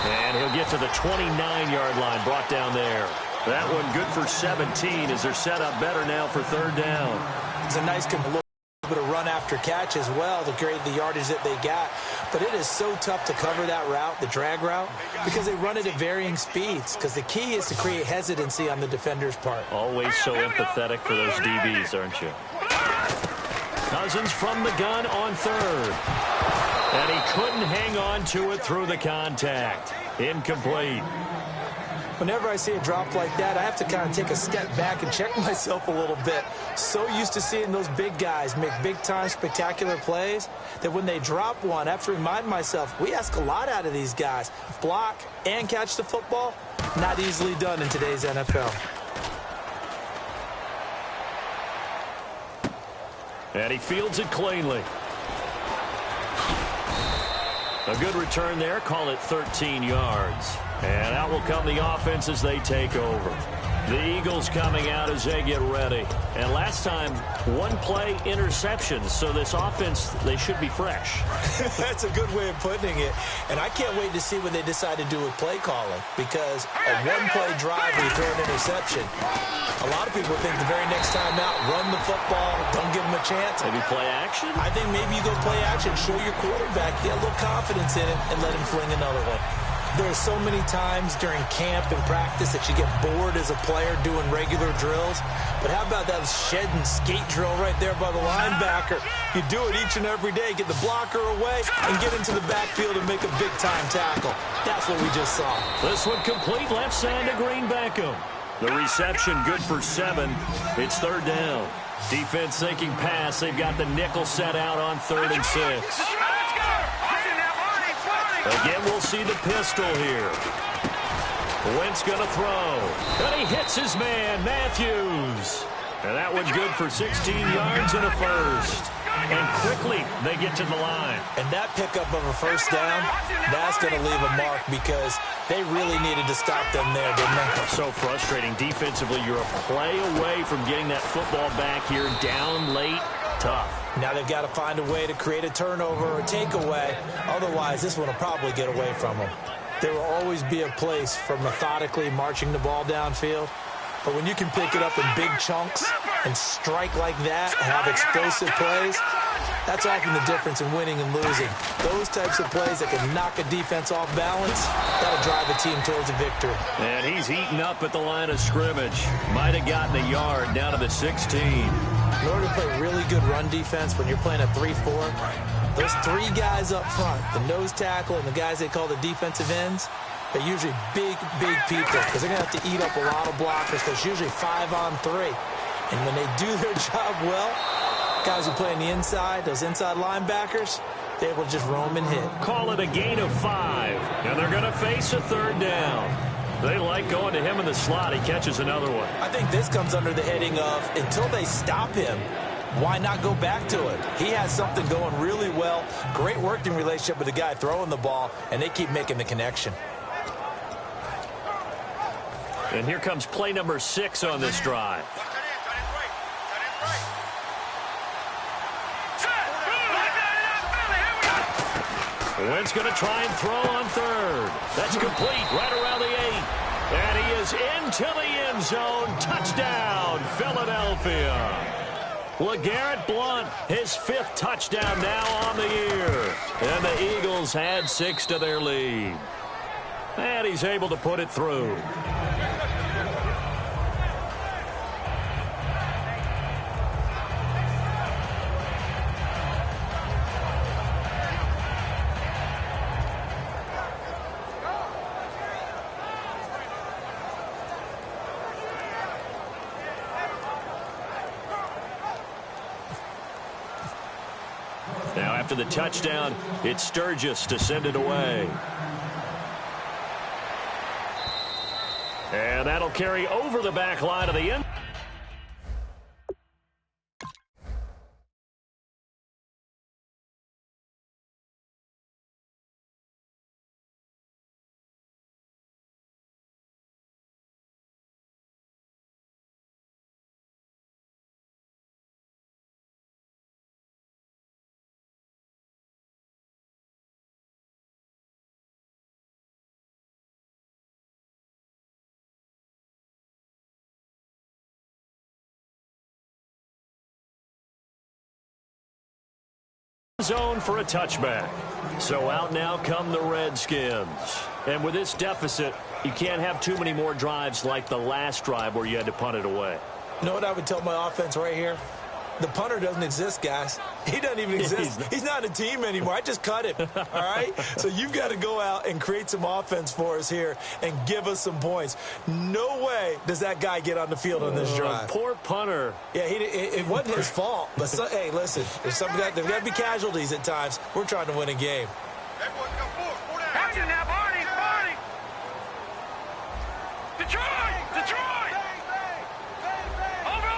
And he'll get to the 29-yard line, brought down there. That one good for 17 as they're set up better now for 3rd down. It's a nice little bit of run after catch as well to create the yardage that they got. But it is so tough to cover that route, the drag route, because they run it at varying speeds. Because the key is to create hesitancy on the defender's part. Always so empathetic for those DBs, aren't you? Cousins from the gun on 3rd. And he couldn't hang on to it through the contact. Incomplete. Whenever I see a drop like that, I have to kind of take a step back and check myself a little bit. So used to seeing those big guys make big-time spectacular plays that when they drop one, I have to remind myself, we ask a lot out of these guys. Block and catch the football, not easily done in today's NFL. And he fields it cleanly. A good return there. Call it 13 yards. And out will come the offense as they take over. The Eagles coming out as they get ready. And last time, one-play interceptions. So this offense, they should be fresh. That's a good way of putting it. And I can't wait to see what they decide to do with play calling. Because a one-play drive where you throw an interception, a lot of people think the very next time out, run the football, don't give them a chance. Maybe play action? I think maybe you go play action, show your quarterback, get a little confidence in it, and let him fling another one. There's so many times during camp and practice that you get bored as a player doing regular drills. But how about that shed and skate drill right there by the linebacker? You do it each and every day. Get the blocker away and get into the backfield and make a big-time tackle. That's what we just saw. This one complete left side to Green Beckham. The reception good for 7. It's 3rd down. Defense thinking pass. They've got the nickel set out on 3rd and 6. Again, we'll see the pistol here. Wentz going to throw. And he hits his man, Matthews. And that one's good for 16 yards and a first. And quickly, they get to the line. And that pickup of a first down, that's going to leave a mark because they really needed to stop them there, didn't they? So frustrating. Defensively, you're a play away from getting that football back here down late. Tough. Now they've got to find a way to create a turnover or a takeaway. Otherwise, this one will probably get away from them. There will always be a place for methodically marching the ball downfield. But when you can pick it up in big chunks and strike like that and have explosive plays, that's often the difference in winning and losing. Those types of plays that can knock a defense off balance, that'll drive a team towards a victory. And he's eaten up at the line of scrimmage. Might have gotten a yard down to the 16. In order to play really good run defense when you're playing a 3-4, those 3 guys up front, the nose tackle and the guys they call the defensive ends, they're usually big people because they're going to have to eat up a lot of blockers. There's usually 5 on 3. And when they do their job well, guys who play on the inside, those inside linebackers, they're able to just roam and hit. Call it a gain of 5. And they're going to face a 3rd down. They like going to him in the slot. He catches another one. I think this comes under the heading of until they stop him, why not go back to it? He has something going really well. Great working relationship with the guy throwing the ball, and they keep making the connection. And here comes play number 6 on this drive. Wentz going to try and throw on 3rd. That's complete right around the 8. And he is into the end zone. Touchdown, Philadelphia. LeGarrette Blount, his 5th touchdown now on the year. And the Eagles add 6 to their lead. And he's able to put it through. Now after the touchdown, it's Sturgis to send it away. And that'll carry over the back line of the end. Zone for a touchback. So out now come the Redskins. And with this deficit, you can't have too many more drives like the last drive where you had to punt it away. You know what I would tell my offense right here? The punter doesn't exist, guys. He doesn't even exist. He's not a team anymore. I just cut him, all right? So you've got to go out and create some offense for us here and give us some points. No way does that guy get on the field on this drive. Poor punter. Yeah, it wasn't his fault. But, hey, listen, there's got to be casualties at times. We're trying to win a game. Action now, Barney! Detroit! Over!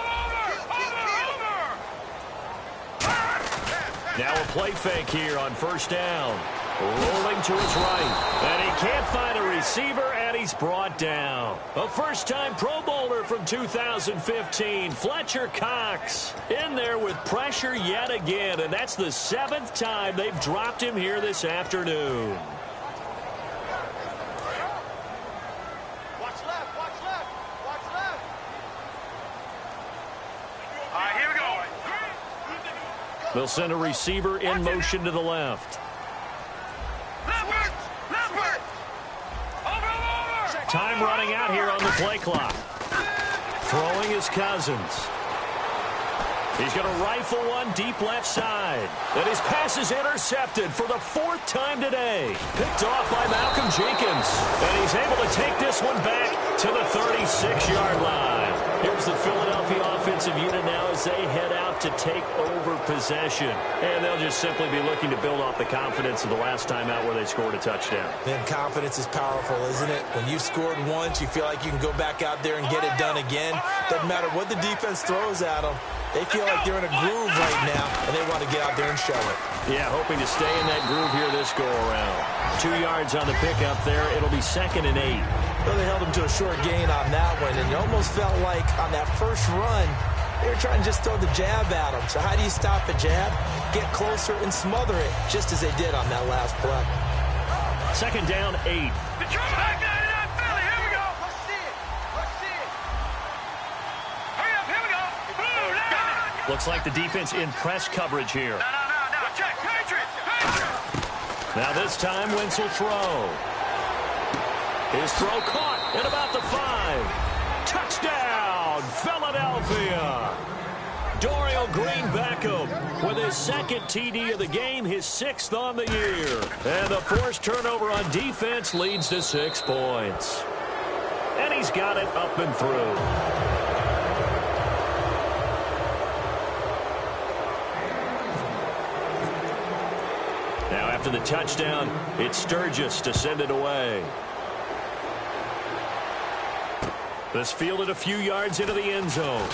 Now a play fake here on first down. Rolling to his right. And he can't find a receiver, and he's brought down. A first-time Pro Bowler from 2015, Fletcher Cox. In there with pressure yet again, and that's the 7th time they've dropped him here this afternoon. Watch left. All right, here we go. They'll send a receiver in motion to the left. Lambert! Over! Time running out here on the play clock. Throwing his Cousins. He's going to rifle one deep left side. And his pass is intercepted for the 4th time today. Picked off by Malcolm Jenkins. And he's able to take this one back to the 36-yard line. Here's the Philadelphia offensive unit now as they head out to take over possession. And they'll just simply be looking to build off the confidence of the last time out where they scored a touchdown. Man, confidence is powerful, isn't it? When you've scored once, you feel like you can go back out there and get it done again. Doesn't matter what the defense throws at them. They feel like they're in a groove right now, and they want to get out there and show it. Yeah, hoping to stay in that groove here this go-around. 2 yards on the pickup there. It'll be 2nd and 8. Well, they held him to a short gain on that one, and it almost felt like on that first run, they were trying to just throw the jab at him. So how do you stop a jab? Get closer and smother it, just as they did on that last play. 2nd down, 8. Looks like the defense in press coverage here. No. Check. Patriot. Now this time, Wentz will throw. His throw caught at about the 5. Touchdown, Philadelphia. Dorial Green Beckham with his 2nd TD of the game, his 6th on the year. And the forced turnover on defense leads to 6 points. And he's got it up and through. After the touchdown, it's Sturgis to send it away. This fielded a few yards into the end zone.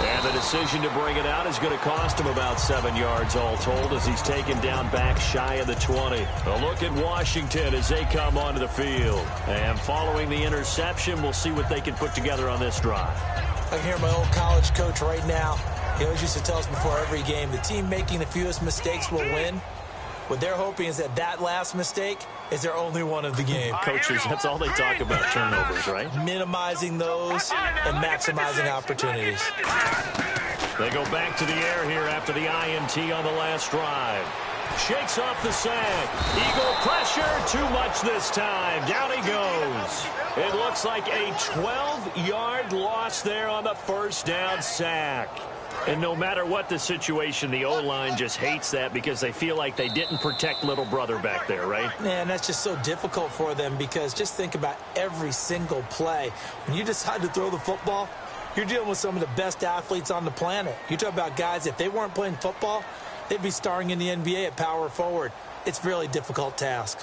And the decision to bring it out is going to cost him about 7 yards all told as he's taken down back shy of the 20. A look at Washington as they come onto the field. And following the interception, we'll see what they can put together on this drive. I can hear my old college coach right now. He always used to tell us before every game, the team making the fewest mistakes will win. What they're hoping is that last mistake is their only one of the game. Coaches, that's all they talk about, turnovers, right? Minimizing those and maximizing opportunities. They go back to the air here after the INT on the last drive. Shakes off the sack. Eagle pressure, too much this time. Down he goes. It looks like a 12-yard loss there on the first down sack. And no matter what the situation, the O-line just hates that because they feel like they didn't protect little brother back there, right? Man, that's just so difficult for them because just think about every single play. When you decide to throw the football, you're dealing with some of the best athletes on the planet. You talk about guys, if they weren't playing football, they'd be starring in the NBA at power forward. It's a really difficult task.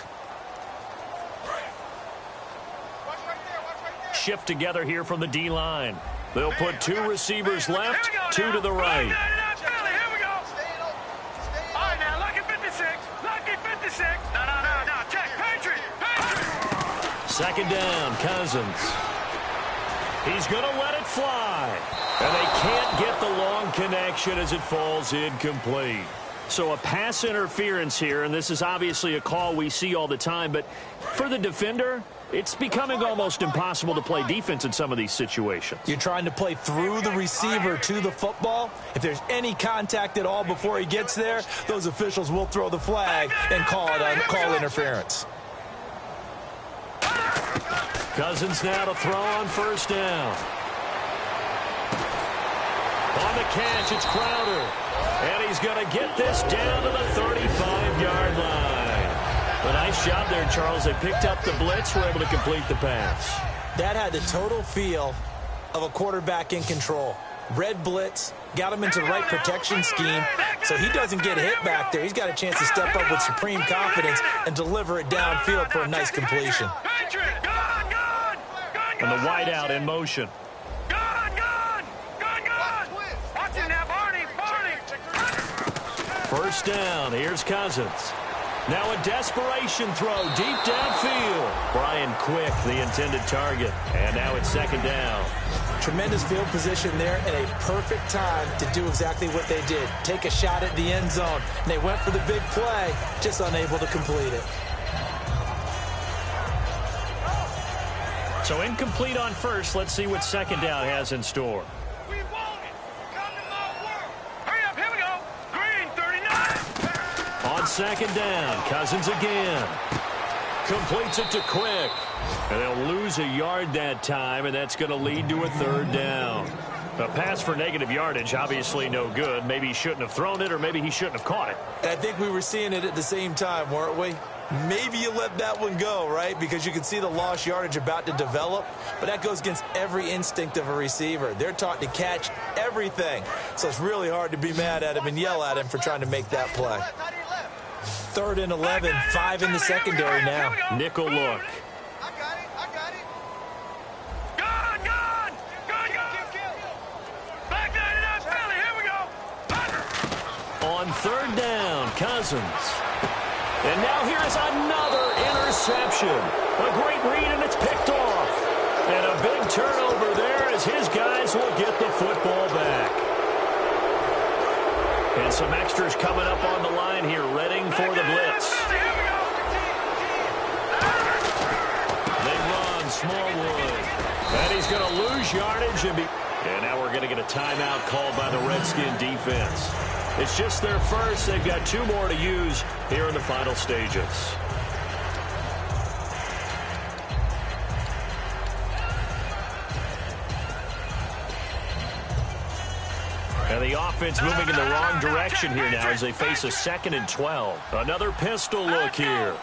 Shift together here from the D-line. They'll put 2 receivers left, 2 to the right. Here we go. All right, now, lucky 56. No. Check. Patriot. 2nd down, Cousins. He's going to let it fly. And they can't get the long connection as it falls incomplete. So a pass interference here, and this is obviously a call we see all the time, but for the defender, it's becoming almost impossible to play defense in some of these situations. You're trying to play through the receiver to the football. If there's any contact at all before he gets there, those officials will throw the flag and call interference. Cousins now to throw on first down. On the catch, it's Crowder. And he's going to get this down to the 35-yard line. A nice job there, Charles. They picked up the blitz, were able to complete the pass. That had the total feel of a quarterback in control. Red blitz, got him into the right protection scheme, so he doesn't get hit back there. He's got a chance to step up with supreme confidence and deliver it downfield for a nice completion. And the wideout in motion. First down, here's Cousins. Now a desperation throw deep downfield. Brian Quick, the intended target. And now it's second down. Tremendous field position there and a perfect time to do exactly what they did. Take a shot at the end zone. And they went for the big play, just unable to complete it. So incomplete on first. Let's see what second down has in store. On second down, Cousins again. Completes it to Quick. And they'll lose a yard that time, and that's going to lead to a third down. A pass for negative yardage, obviously no good. Maybe he shouldn't have thrown it, or maybe he shouldn't have caught it. I think we were seeing it at the same time, weren't we? Maybe you let that one go, right? Because you can see the lost yardage about to develop. But that goes against every instinct of a receiver. They're taught to catch everything. So it's really hard to be mad at him and yell at him for trying to make that play. 3rd and 11, 5 in the secondary now. Nickel look. On third down, Cousins. And now here's another interception. A great read, and it's picked off. And a big turnover there as his guys will get the football back. And some extras coming up on the line here, readying for the blitz. They run Smallwood. And he's going to lose yardage. And now we're going to get a timeout called by the Redskin defense. It's just their first. They've got 2 more to use here in the final stages. And the offense moving in the wrong direction here now as they face a 2nd and 12. Another pistol look here.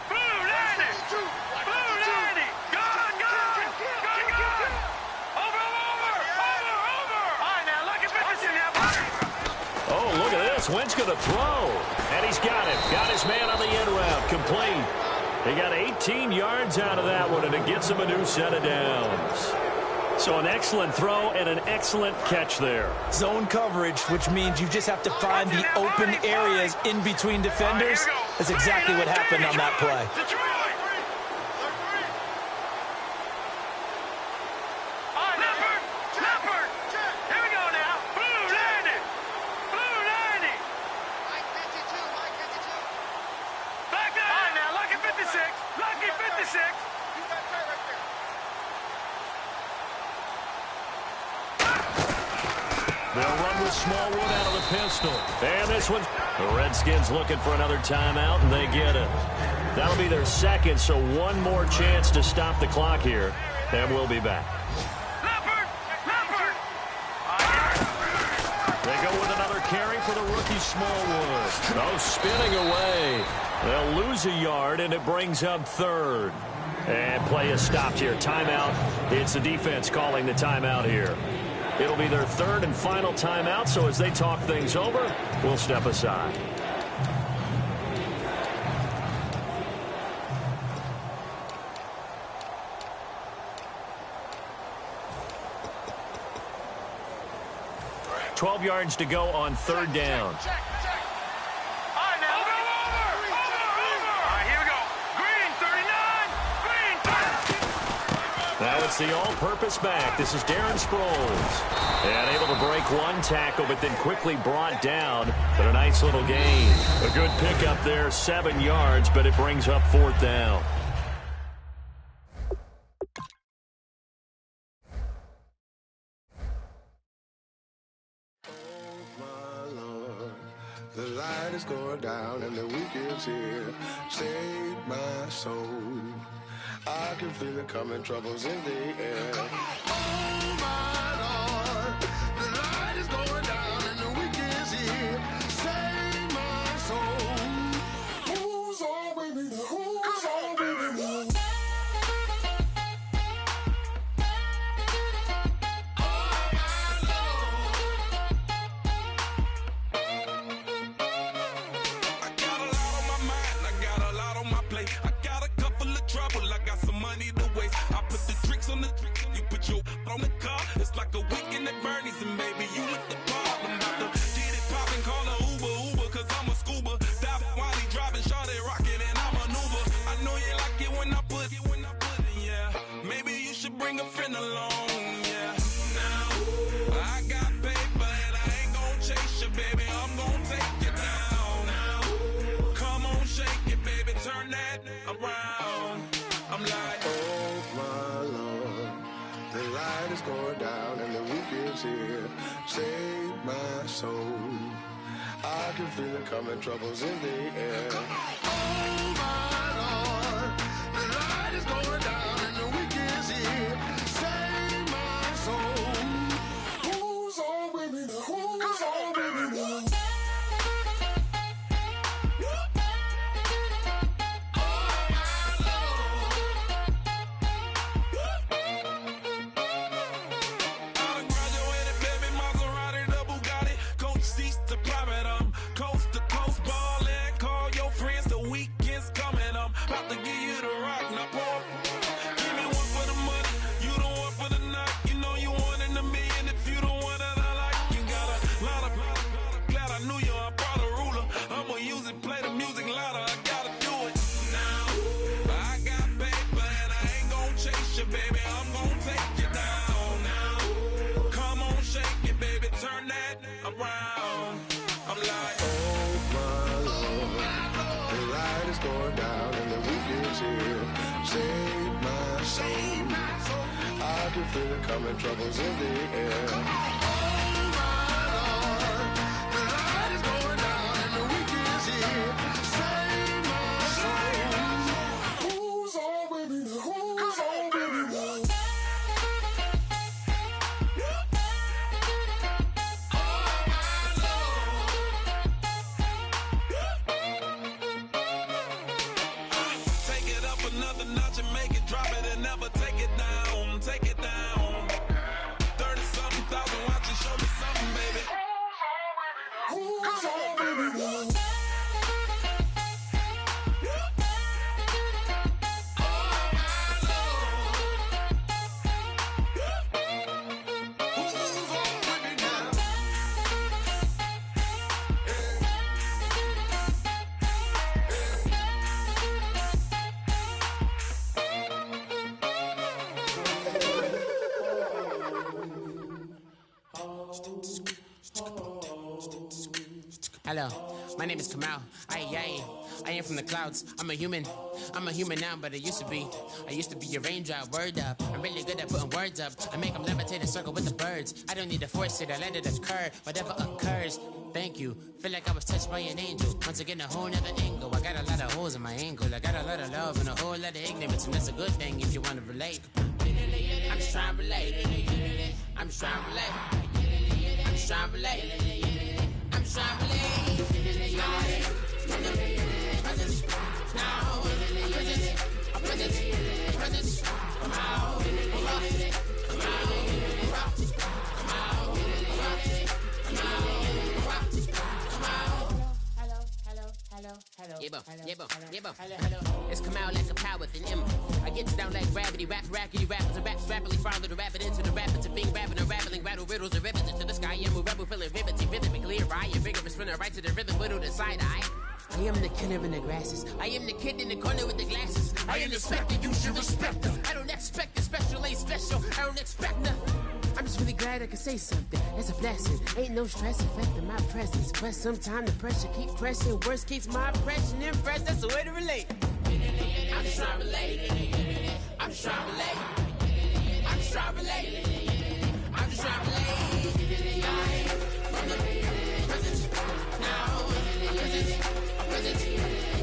Wentz going to throw, and he's got it. Got his man on the end route, complete. He got 18 yards out of that one, and it gets him a new set of downs. So an excellent throw and an excellent catch there. Zone coverage, which means you just have to find the open areas in between defenders. That's exactly what happened on that play. They'll run with Smallwood out of the pistol. And this one, the Redskins looking for another timeout, and they get it. That'll be their second, so one more chance to stop the clock here, and we'll be back. They go with another carry for the rookie Smallwood. Oh, spinning away. They'll lose a yard, and it brings up 3rd. And play is stopped here. Timeout. It's the defense calling the timeout here. It'll be their 3rd and final timeout, so as they talk things over, we'll step aside. $12 yards to go on 3rd down. Now it's the all-purpose back. This is Darren Sproles. And able to break one tackle, but then quickly brought down. But a nice little gain. A good pickup there, 7 yards, but it brings up 4th down. The light is going down and the weekend's here. Save my soul. I can feel it coming, troubles in the air. Oh my Lord, the light is going down. put you on the car. It's like a weekend at Bernie's, and baby, you with the problem. About to get it poppin', call a Uber, cause I'm a scuba. Dive while he driving, shawty rockin', and I maneuver. I know you like it when I put it, yeah. Maybe you should bring a friend along, yeah. Now, I got paper and I ain't gon' chase you, baby. I'm gon' take you down. Now, come on, shake it, baby. Turn that around. I'm like, oh my Lord, the light is going down and the weekend's here. Save my soul. I can feel it coming, troubles in the air. Oh my Lord, the light is going down and the weekend's here. Save my soul. Who's on with me now? Who's on with me now? Feel it coming, troubles in the air. Oh my Lord, the light is going down and the weekend's here. Save my soul. Who's on with me now? Who's on with me now? take it up another notch and make it drop it and never take it down. Take it down. 30-something thousand watching, show me something, baby. Who's on, baby? Who's on, baby? Hello, my name is Kamal. I am from the clouds. I'm a human now, but I used to be a raindrop. Word up, I'm really good at putting words up. I make them levitate and circle with the birds. I don't need to force it, I let it occur. Whatever occurs, thank you. Feel like I was touched by an angel. Once again, a whole nother angle. I got a lot of holes in my angle. I got a lot of love and a whole lot of ignorance, and that's a good thing if you want to relate. I'm just trying to relate. I'm just trying to relate. I'm just trying to relate. I'm just trying to relate. It's come out like a power with an M. I get down like gravity, rackety rappers and raps rapidly follow the rapid into the rapids of being rapping and rattling, rattle riddles and rivets into the sky. I'm a rebel feeling riveting, rhythmically clear eye, a vigorous spinner right to the rhythm, widow the side eye. I am the killer in the grasses. I am the kid in the corner with the glasses. I am the specter, you should respect her. I don't expect a special, ain't special. I don't expect nothing. I'm just really glad I can say something. It's a blessing. Ain't no stress affecting my presence. But sometimes the pressure keep pressing. Worst keeps my impression impressed. That's the way to relate. I'm just trying to relate. I'm just trying to relate. I'm just trying to relate. I'm just trying to relate. From the present now.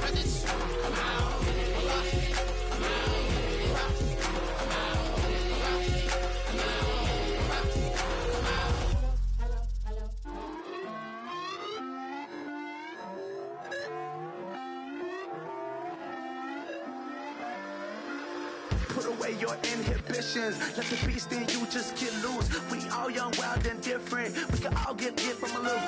Present. Come out. Put away your inhibitions. Let the beast in you just get loose. We all young, wild, and different. We can all get hit from a little.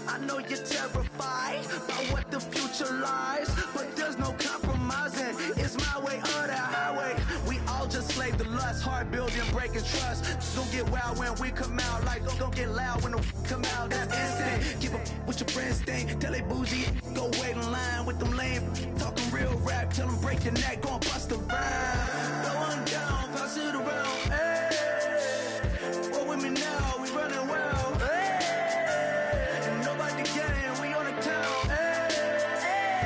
I know you're terrified by what the future lies, but there's no compromising. It's my way or the highway. We all just slave the lust. trust, heart building, breaking trust. Don't get wild when we come out, like don't get loud when the come out. That's instant. Give up what your friends think. Tell they bougie, go wait in line with them lame. Talking real rap, tell them break your neck, gon' bust a rhyme. Go on down, pass it around. Hey, roll with me now, we running wild. Hey, and nobody gang, we on the town. Hey,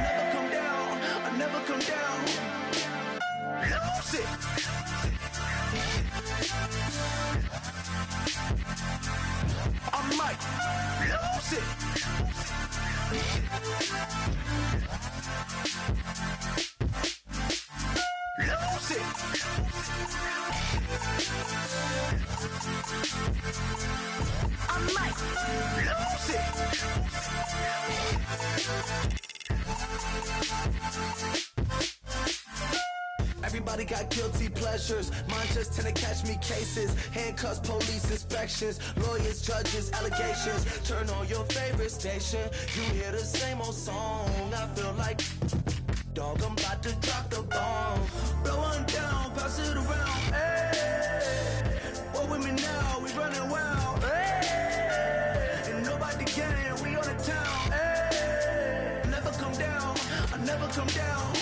never come down, I never come down. Lose it. I might lose it. Lose it. I might lose it. Everybody got guilty pleasures. Mine just tend to catch me cases. Handcuffs, police inspections, lawyers, judges, allegations. Turn on your favorite station. You hear the same old song. I feel like, dog, I'm about to drop the bomb. Blow one down, pass it around. Hey, what with me now? We running wild. Hey, and nobody gang, we on the town. Hey, never come down, I never come down.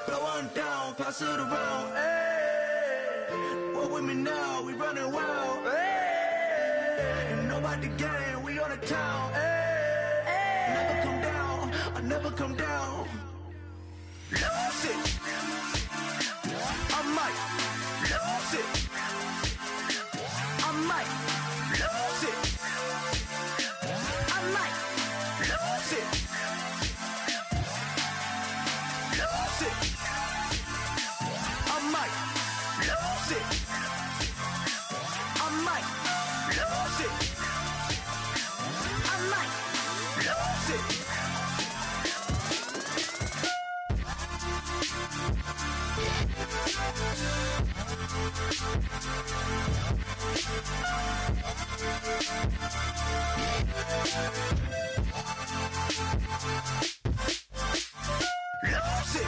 Blow one down, pass it around. Hey, what with me now? We running wild. Hey, and nobody gang, we on the town. Hey, never come down, I never come down. Lose it. I might lose it. I might lose it. I might lose it. Lose it. I might lose it. I might lose it. I might lose it. Lose it.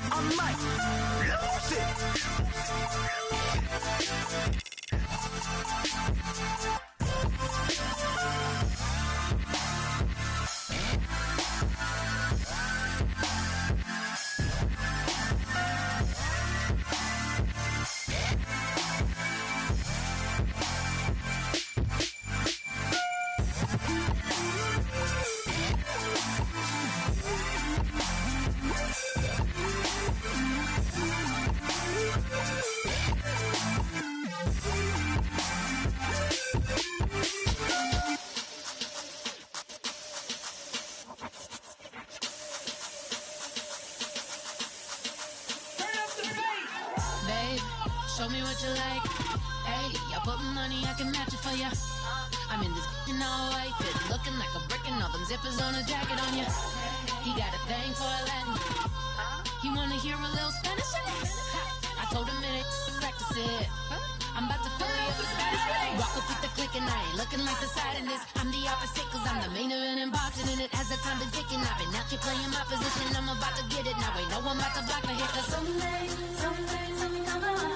I might lose it. Show me what you like. Hey, y'all put money, I can match it for ya. I'm in this in all white fit, looking like a brick and all them zippers on a jacket on ya. He got a thing for a Latin. He wanna hear a little Spanish? I told him it ain't practice it. I'm about to fill you up with Spanish. Walk up with the click and I ain't looking like the side in this. I'm the opposite cause I'm the main event and boxing in it. As the time been ticking, I've been out here playing my position. I'm about to get it now. Ain't no one about to block my hit cause someday I'm gonna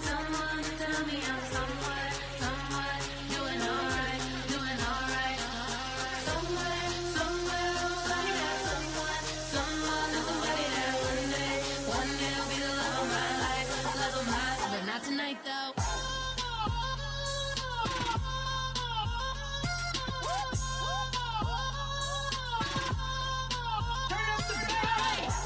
someone tell me I'm someone doing alright. Somewhere, somebody that somebody that one day will be the love of my life, but not tonight though.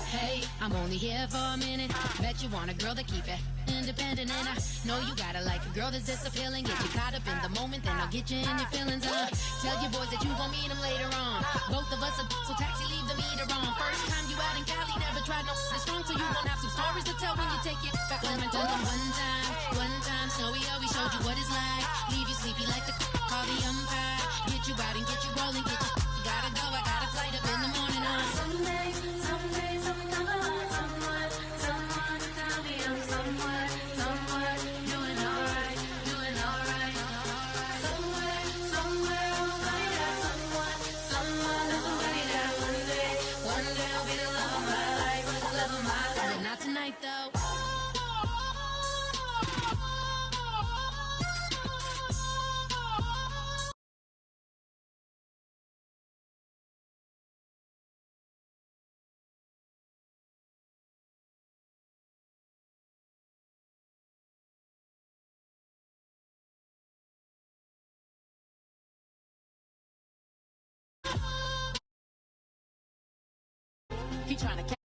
Hey, I'm only here for a minute. Bet you want a girl to keep it independent, and I know you gotta like a girl that's this appealing. Get you caught up in the moment, then I'll get you in your feelings. Tell your boys that you gon' meet them later on. Both of us are so taxi, leave the meter on. First time you out in Cali, never tried no this strong, so you gon' have some stories to tell when you take it back. Let me tell them one time, Snowy always showed you what it's like. Leave you sleepy like the call the umpire. Get you out and get you rolling, get you gotta go. I got a flight up in the morning on someday, someone tell me I'm someone doing alright. Somewhere, somebody that one day He trying to